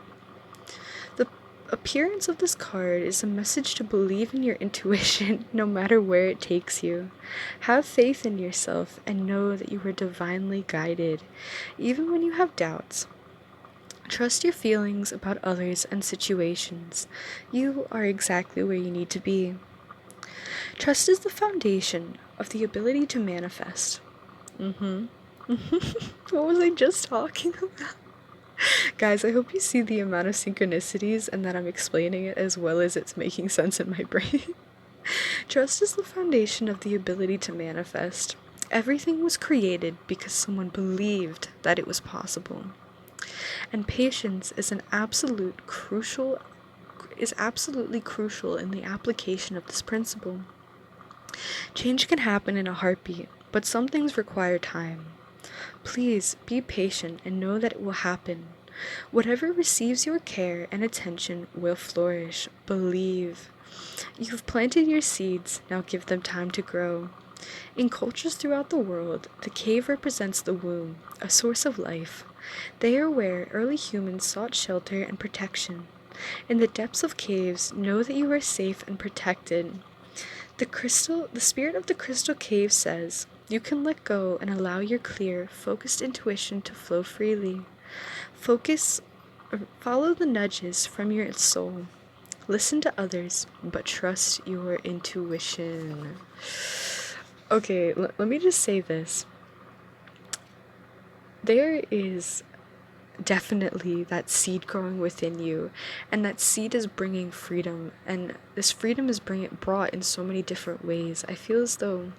A: The appearance of this card is a message to believe in your intuition no matter where it takes you. Have faith in yourself and know that you are divinely guided, even when you have doubts. Trust your feelings about others and situations. You are exactly where you need to be. Trust is the foundation of the ability to manifest. What was I just talking about? Guys, I hope you see the amount of synchronicities and that I'm explaining it as well as it's making sense in my brain. Trust is the foundation of the ability to manifest. Everything was created because someone believed that it was possible. And patience is absolutely crucial in the application of this principle. Change can happen in a heartbeat, but some things require time. Please be patient and know that it will happen. Whatever receives your care and attention will flourish. Believe. You've planted your seeds, now give them time to grow. In cultures throughout the world, the cave represents the womb, a source of life. They are where early humans sought shelter and protection. In the depths of caves, know that you are safe and protected. The spirit of the crystal cave says, you can let go and allow your clear, focused intuition to flow freely. Follow the nudges from your soul. Listen to others, but trust your intuition. Okay, let me just say this. There is definitely that seed growing within you, and that seed is bringing freedom, and this freedom is brought in so many different ways. I feel as though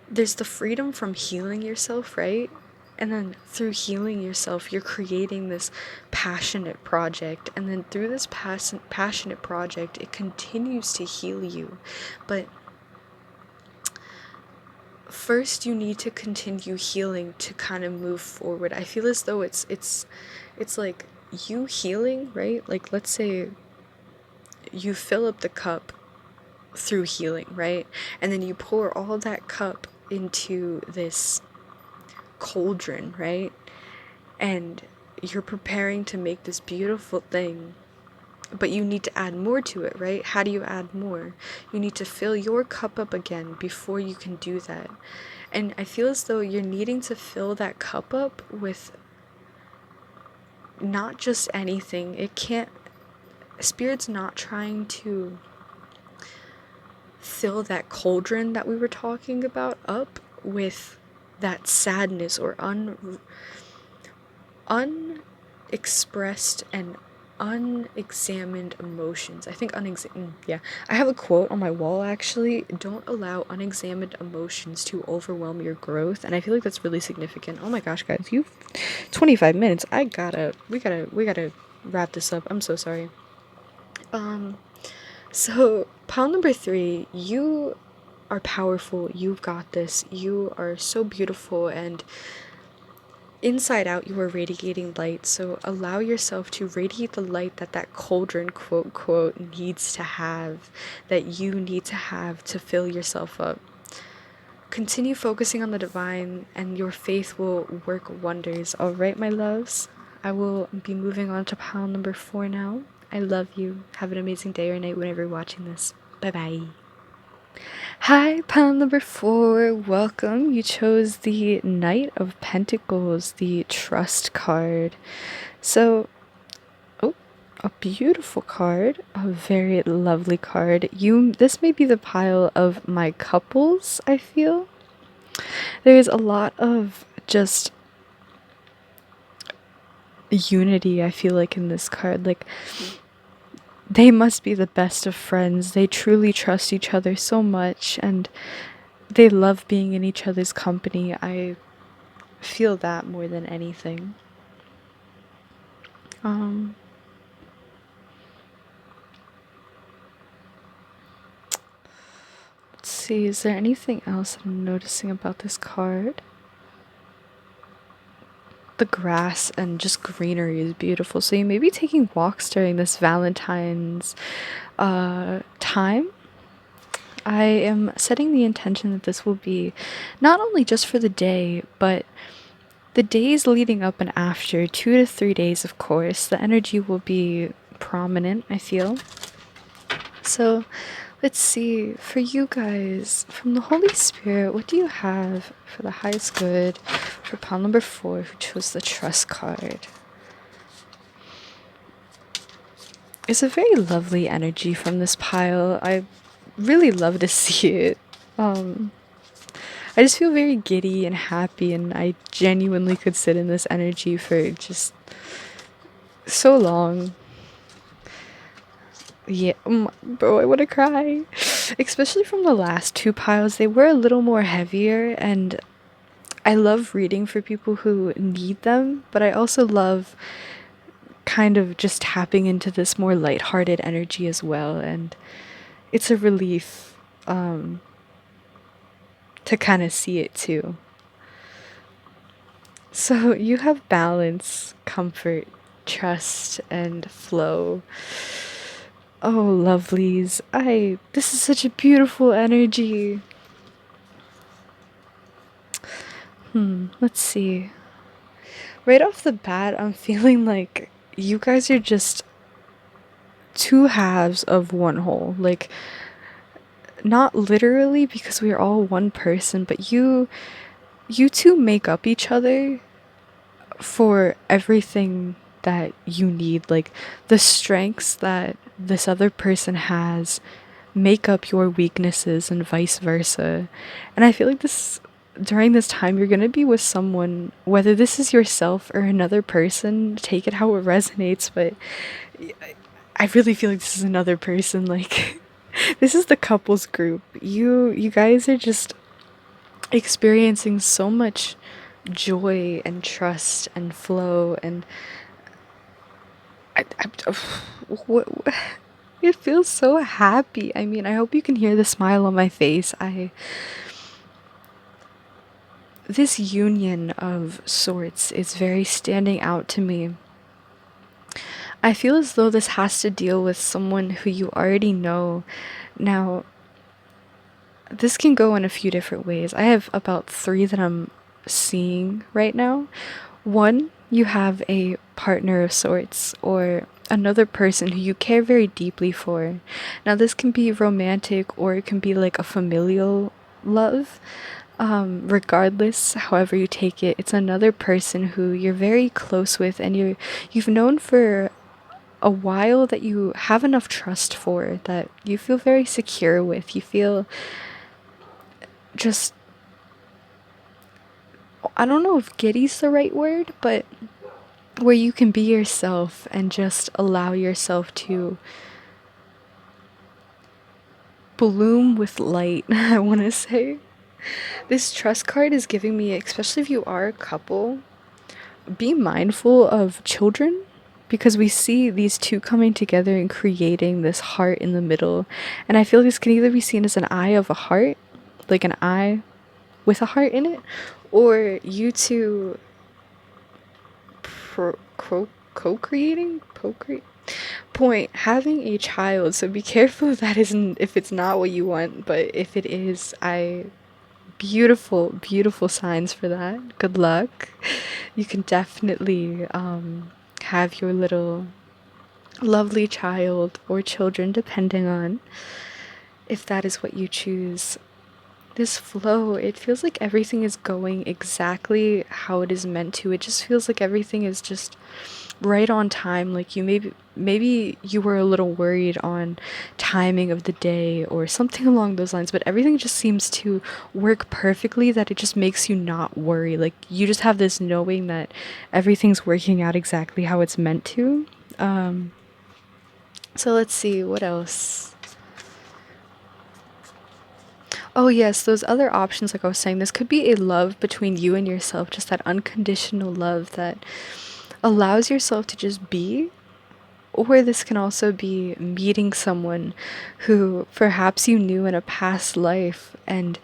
A: there's the freedom from healing yourself, right? And then through healing yourself, you're creating this passionate project, and then through this passionate project, it continues to heal you. But first you need to continue healing to kind of move forward. I feel as though it's like you healing, right? Like, let's say you fill up the cup through healing, right? And then you pour all that cup into this cauldron, right? And you're preparing to make this beautiful thing, but you need to add more to it, right? How do you add more? You need to fill your cup up again before you can do that. And I feel as though you're needing to fill that cup up with not just anything. Spirit's not trying to fill that cauldron that we were talking about up with that sadness or unexpressed and unexamined emotions. I think I have a quote on my wall, actually. Don't allow unexamined emotions to overwhelm your growth. And I feel like that's really significant. Oh my gosh, guys, 25 minutes. We gotta wrap this up. I'm so sorry. So pile number 3, you are powerful. You've got this. You are so beautiful, and inside out, you are radiating light, so allow yourself to radiate the light that cauldron, quote, quote, needs to have, that you need to have to fill yourself up. Continue focusing on the divine, and your faith will work wonders. All right, my loves? I will be moving on to pile number 4 now. I love you. Have an amazing day or night whenever you're watching this. Bye-bye. Hi, pile number 4. Welcome. You chose the Knight of Pentacles, the Trust card. So, a beautiful card, a very lovely card. This may be the pile of my couples, I feel. There's a lot of just unity, I feel like, in this card. Like, they must be the best of friends. They truly trust each other so much, and they love being in each other's company. I feel that more than anything. Um, let's see, is there anything else that I'm noticing about this card? The grass and just greenery is beautiful. So you may be taking walks during this Valentine's time. I am setting the intention that this will be not only just for the day, but the days leading up and after, 2 to 3 days, of course. The energy will be prominent, I feel. So let's see, for you guys, from the Holy Spirit, what do you have for the highest good for pile number 4, who chose the trust card? It's a very lovely energy from this pile. I really love to see it. I just feel very giddy and happy, and I genuinely could sit in this energy for just so long. Yeah, bro, I want to cry. Especially from the last 2 piles, they were a little more heavier, and I love reading for people who need them, but I also love kind of just tapping into this more lighthearted energy as well, and it's a relief to kind of see it too. So you have balance, comfort, trust, and flow. Oh, lovelies. This is such a beautiful energy. Let's see. Right off the bat, I'm feeling like you guys are just 2 halves of one whole. Like, not literally because we're all one person, but you two make up each other for everything that you need. Like, the strengths that this other person has make up your weaknesses and vice versa. And I feel like this during this time you're going to be with someone, whether this is yourself or another person, take it how it resonates, but I really feel like this is another person. Like, this is the couples group. You guys are just experiencing so much joy and trust and flow, and I what, it feels so happy. I mean, I hope you can hear the smile on my face. This union of sorts is very standing out to me. I feel as though this has to deal with someone who you already know. Now, this can go in a few different ways. I have about 3 that I'm seeing right now. One, you have a partner of sorts, or another person who you care very deeply for. Now, this can be romantic, or it can be like a familial love. Regardless, however you take it, it's another person who you're very close with, and you've known for a while, that you have enough trust for, that you feel very secure with. You feel just, I don't know if giddy's the right word, but where you can be yourself and just allow yourself to bloom with light. I want to say this trust card is giving me, especially if you are a couple, be mindful of children, because we see these two coming together and creating this heart in the middle, and I feel this can either be seen as an eye of a heart, like an eye with a heart in it, or you two co-creating, procreate, point, having a child. So be careful if that isn't, if it's not what you want, but if it is, beautiful, beautiful signs for that. Good luck. You can definitely have your little lovely child or children, depending on if that is what you choose. this flow. It feels like everything is going exactly how it is meant to. It just feels like everything is just right on time. Like you maybe you were a little worried on timing of the day or something along those lines, but everything just seems to work perfectly, that it just makes you not worry. Like you just have this knowing that everything's working out exactly how it's meant to. So let's see what else. Oh, yes, those other options, like I was saying, this could be a love between you and yourself, just that unconditional love that allows yourself to just be. Or this can also be meeting someone who perhaps you knew in a past life and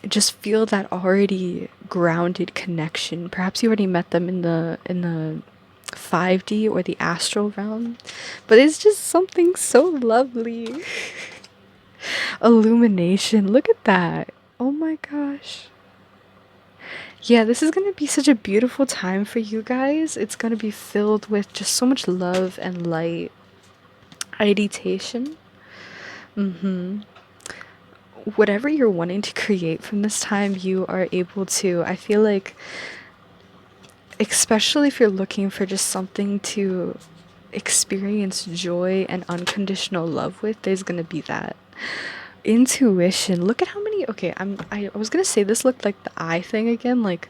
A: just feel that already grounded connection. Perhaps you already met them in the 5D or the astral realm, but it's just something so lovely. Illumination. Look at that. Oh my gosh. Yeah, this is going to be such a beautiful time for you guys. It's going to be filled with just so much love and light. Meditation. Whatever you're wanting to create from this time, you are able to. I feel like, especially if you're looking for just something to experience joy and unconditional love with, there's going to be that. Intuition. Look at how many. Okay, I was gonna say this looked like the eye thing again, like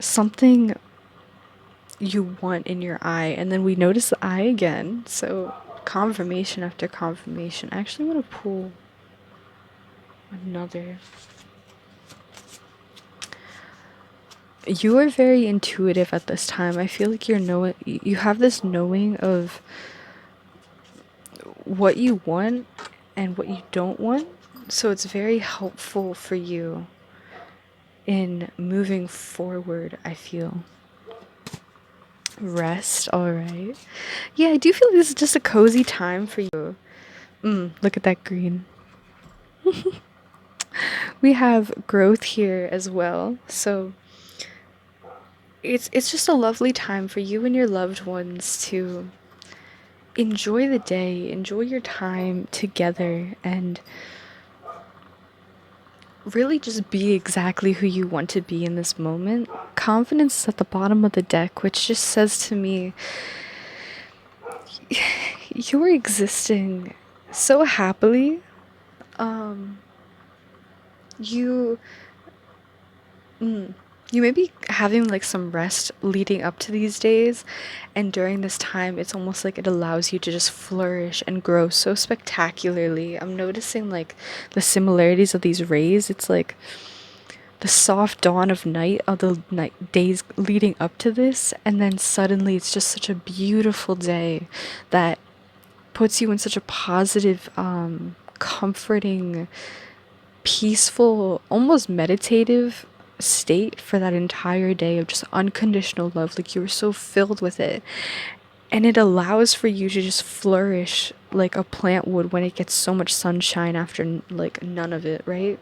A: something you want in your eye, and then we notice the eye again. So confirmation after confirmation. I actually want to pull another. You are very intuitive at this time. I feel like you have this knowing of what you want and what you don't want. So it's very helpful for you in moving forward, I feel. Rest, alright. Yeah, I do feel this is just a cozy time for you. Look at that green. We have growth here as well. So it's just a lovely time for you and your loved ones to enjoy the day, enjoy your time together, and really just be exactly who you want to be in this moment. Confidence is at the bottom of the deck, which just says to me, you're existing so happily. You you may be having like some rest leading up to these days, and during this time it's almost like it allows you to just flourish and grow so spectacularly. I'm noticing like the similarities of these rays. It's like the soft dawn of night of the night days leading up to this, and then suddenly it's just such a beautiful day that puts you in such a positive, comforting, peaceful, almost meditative state for that entire day of just unconditional love. Like you were so filled with it, and it allows for you to just flourish like a plant would when it gets so much sunshine after like none of it, right?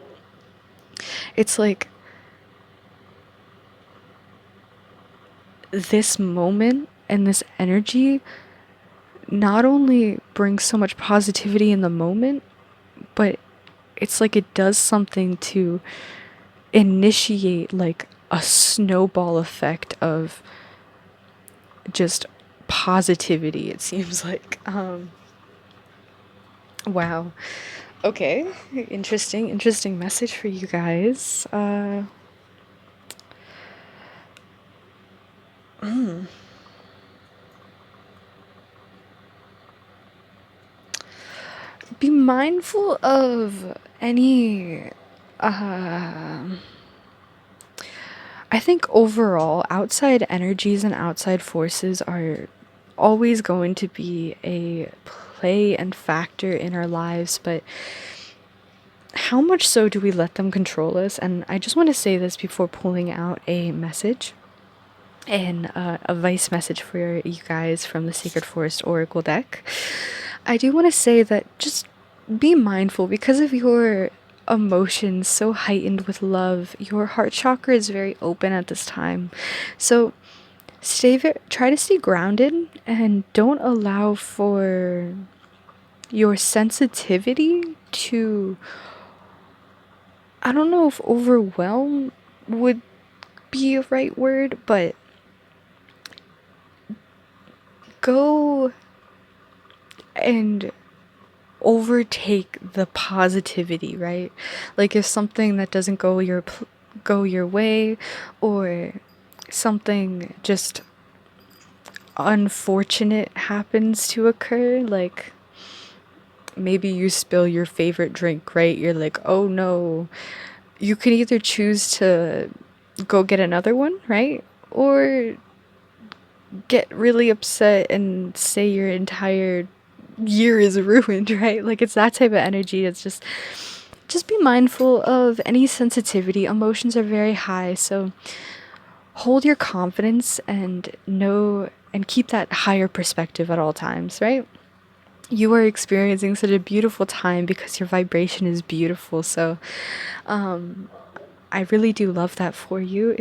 A: It's like this moment and this energy not only brings so much positivity in the moment, but it's like it does something to initiate like a snowball effect of just positivity, it seems like. Wow. Okay. Interesting message for you guys. Be mindful of any I think overall, outside energies and outside forces are always going to be a play and factor in our lives, but how much so do we let them control us? And I just want to say this before pulling out a message and a vice message for you guys from the Sacred Forest Oracle deck. I do want to say that just be mindful because of your emotions so heightened with love. Your heart chakra is very open at this time. So try to stay grounded and don't allow for your sensitivity to I don't know if overwhelm would be a right word, but go and overtake the positivity, right? Like if something that doesn't go your way, or something just unfortunate happens to occur, like maybe you spill your favorite drink, right? You're like, "Oh no." You can either choose to go get another one, right? Or get really upset and say your entire year is ruined, right? Like it's that type of energy. It's just be mindful of any sensitivity. Emotions are very high, so hold your confidence and know and keep that higher perspective at all times, right? You are experiencing such a beautiful time because your vibration is beautiful. So, I really do love that for you.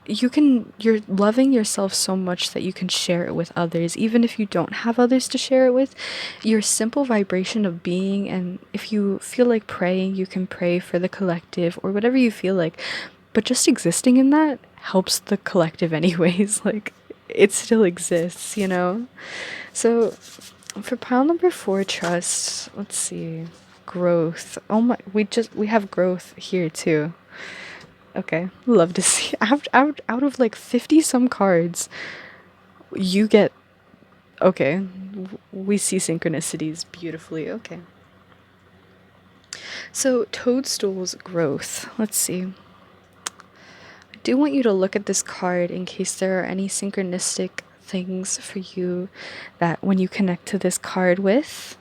A: You're loving yourself so much that you can share it with others, even if you don't have others to share it with. Your simple vibration of being, and if you feel like praying, you can pray for the collective or whatever you feel like, but just existing in that helps the collective anyways. Like it still exists, you know. So for pile number 4, trust, let's see, growth. Oh my, we have growth here too. Okay, love to see. Out of like 50 some cards, you get. Okay, we see synchronicities beautifully. Okay. So, Toadstool's growth. Let's see. I do want you to look at this card in case there are any synchronistic things for you that when you connect to this card with.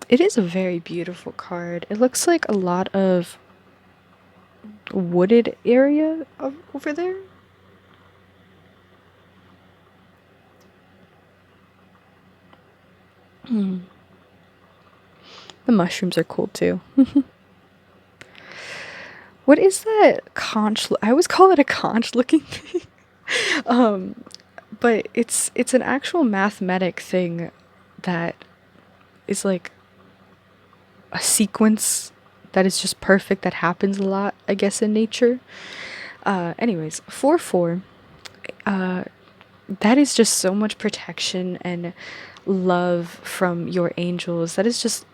A: It is a very beautiful card. It looks like a lot of wooded area over there. The mushrooms are cool too. What is that conch? I always call it a conch looking thing. But it's an actual mathematic thing that is like a sequence that is just perfect, that happens a lot, I guess, in nature. Anyways, 4-4, that is just so much protection and love from your angels. That is just,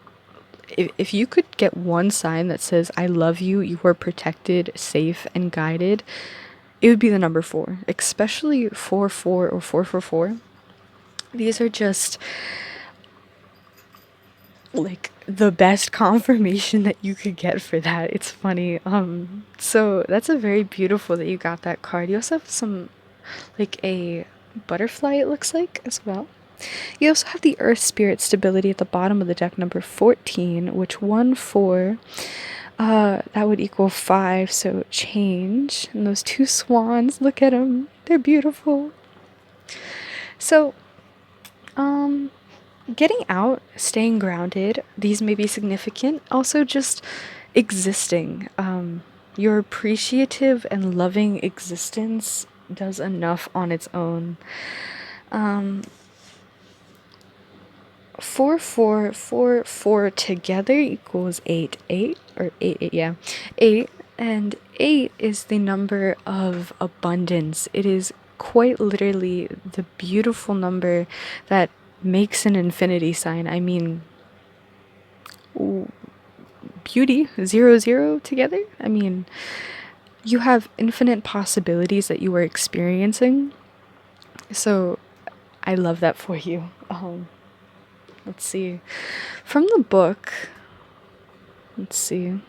A: if you could get one sign that says, I love you, you are protected, safe, and guided, it would be the number 4, especially 4-4 or 4-4-4. These are just like the best confirmation that you could get for that. It's funny. So that's a very beautiful that you got that card. You also have some, like a butterfly, it looks like, as well. You also have the Earth Spirit stability at the bottom of the deck, number 14, which 1-4, that would equal 5, so change. And those 2 swans, look at them. They're beautiful. So, getting out, staying grounded, these may be significant. Also, just existing. Your appreciative and loving existence does enough on its own. 4-4-4-4 together equals 8-8, or 8-8, yeah. 8, and 8 is the number of abundance. It is quite literally the beautiful number that makes an infinity sign. I mean, beauty, 0-0 together. I mean, you have infinite possibilities that you are experiencing. So I love that for you. Let's see. From the book, let's see.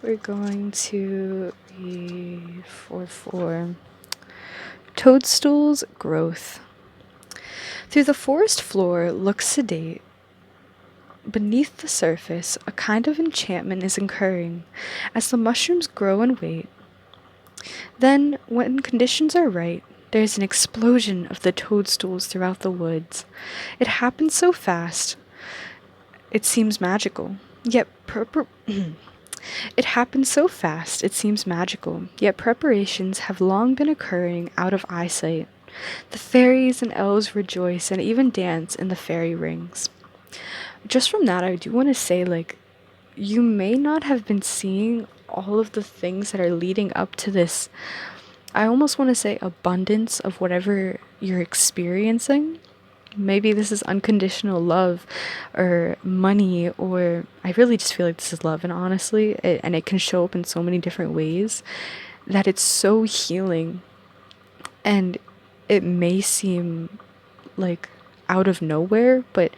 A: We're going to be 4-4. Toadstool's growth. Through the forest floor looks sedate. Beneath the surface, a kind of enchantment is occurring as the mushrooms grow in weight. Then, when conditions are right, there is an explosion of the toadstools throughout the woods. It happens so fast, it seems magical. Yet it happens so fast, it seems magical. Yet preparations have long been occurring out of eyesight. The fairies and elves rejoice and even dance in the fairy rings. Just from that, I do want to say, like, you may not have been seeing all of the things that are leading up to this. I almost want to say abundance of whatever you're experiencing. Maybe this is unconditional love or money, or I really just feel like this is love. And honestly, and it can show up in so many different ways that it's so healing. And it may seem like out of nowhere, but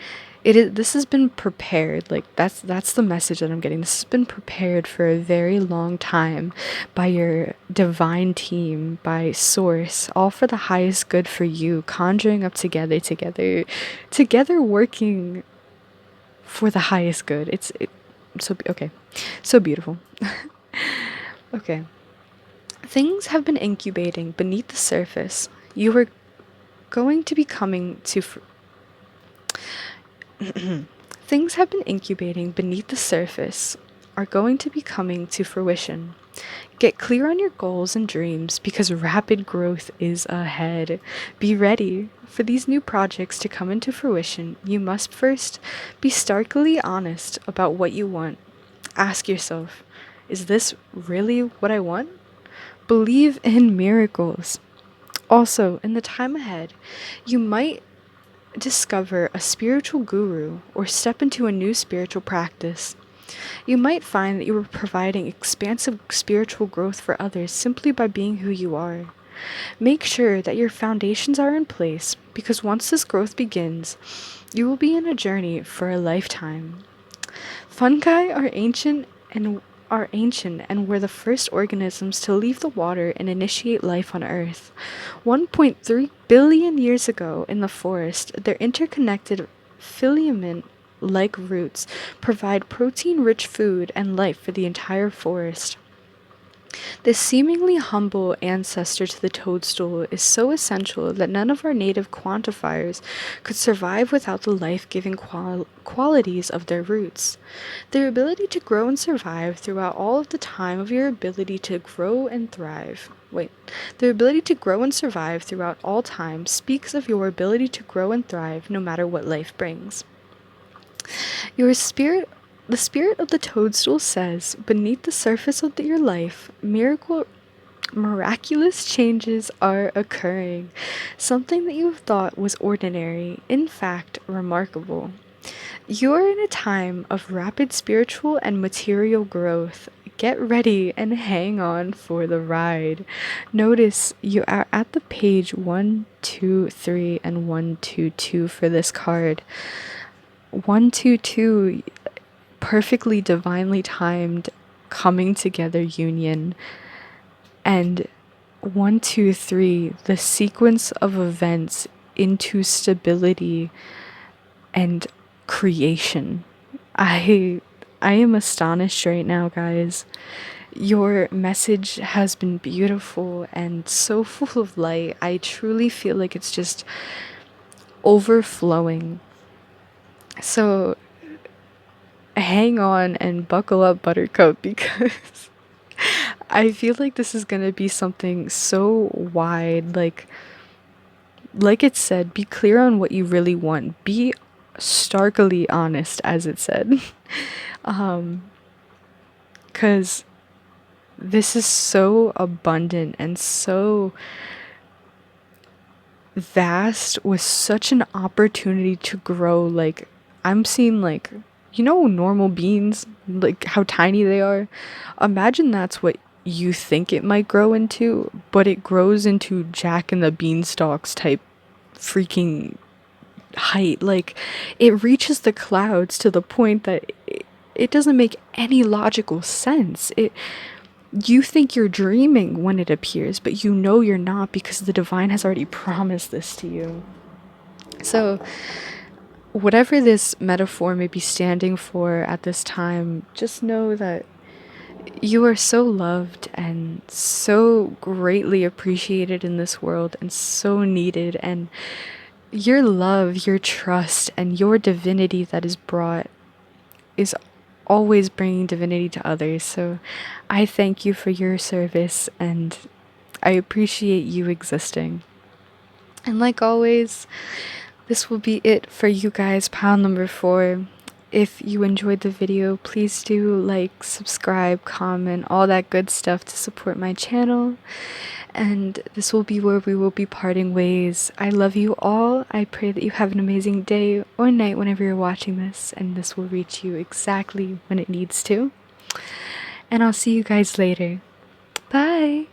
A: this has been prepared. Like that's the message that I'm getting. This has been prepared for a very long time by your divine team, by source, all for the highest good for you, conjuring up together working for the highest good. Okay. So beautiful. Okay. Things have been incubating beneath the surface. You are going to be coming to Things have been incubating beneath the surface are going to be coming to fruition. Get clear on your goals and dreams because rapid growth is ahead. Be ready for these new projects to come into fruition. You must first be starkly honest about what you want. Ask yourself, is this really what I want? Believe in miracles. Also, in the time ahead, you might discover a spiritual guru or step into a new spiritual practice. You might find that you are providing expansive spiritual growth for others simply by being who you are. Make sure that your foundations are in place because once this growth begins, you will be in a journey for a lifetime. Fungi are ancient and were the first organisms to leave the water and initiate life on Earth. 1.3 billion years ago in the forest, their interconnected filament like roots provide protein rich food and life for the entire forest. This seemingly humble ancestor to the toadstool is so essential that none of our native quantifiers could survive without the life giving qualities of their roots. Their ability to grow and survive throughout all of the time of your ability to grow and thrive. Their ability to grow and survive throughout all time speaks of your ability to grow and thrive no matter what life brings. The spirit of the toadstool says, beneath the surface of your life, miraculous changes are occurring. Something that you thought was ordinary, in fact, remarkable. You are in a time of rapid spiritual and material growth. Get ready and hang on for the ride. Notice you are at the page 123 and 122 for this card. 122, perfectly divinely timed coming together union, and 123, the sequence of events into stability and creation. I am astonished right now, guys. Your message has been beautiful and so full of light. I truly feel like it's just overflowing. So hang on and buckle up, Buttercup, because I feel like this is gonna be something so wide. Like it said, be clear on what you really want. Be starkly honest, as it said. Because this is so abundant and so vast with such an opportunity to grow. Like, I'm seeing, like, normal beans, like how tiny they are. Imagine that's what you think it might grow into, but it grows into Jack and the Beanstalks type freaking height. Like, it reaches the clouds to the point that it doesn't make any logical sense. You think you're dreaming when it appears, but you know you're not because the divine has already promised this to you. So, whatever this metaphor may be standing for at this time, just know that you are so loved and so greatly appreciated in this world and so needed, and your love, your trust, and your divinity that is brought is always bringing divinity to others. So I thank you for your service and I appreciate you existing. And like always, this will be it for you guys, pile number 4. If you enjoyed the video, please do like, subscribe, comment, all that good stuff to support my channel. And this will be where we will be parting ways. I love you all. I pray that you have an amazing day or night whenever you're watching this, and this will reach you exactly when it needs to. And I'll see you guys later. Bye!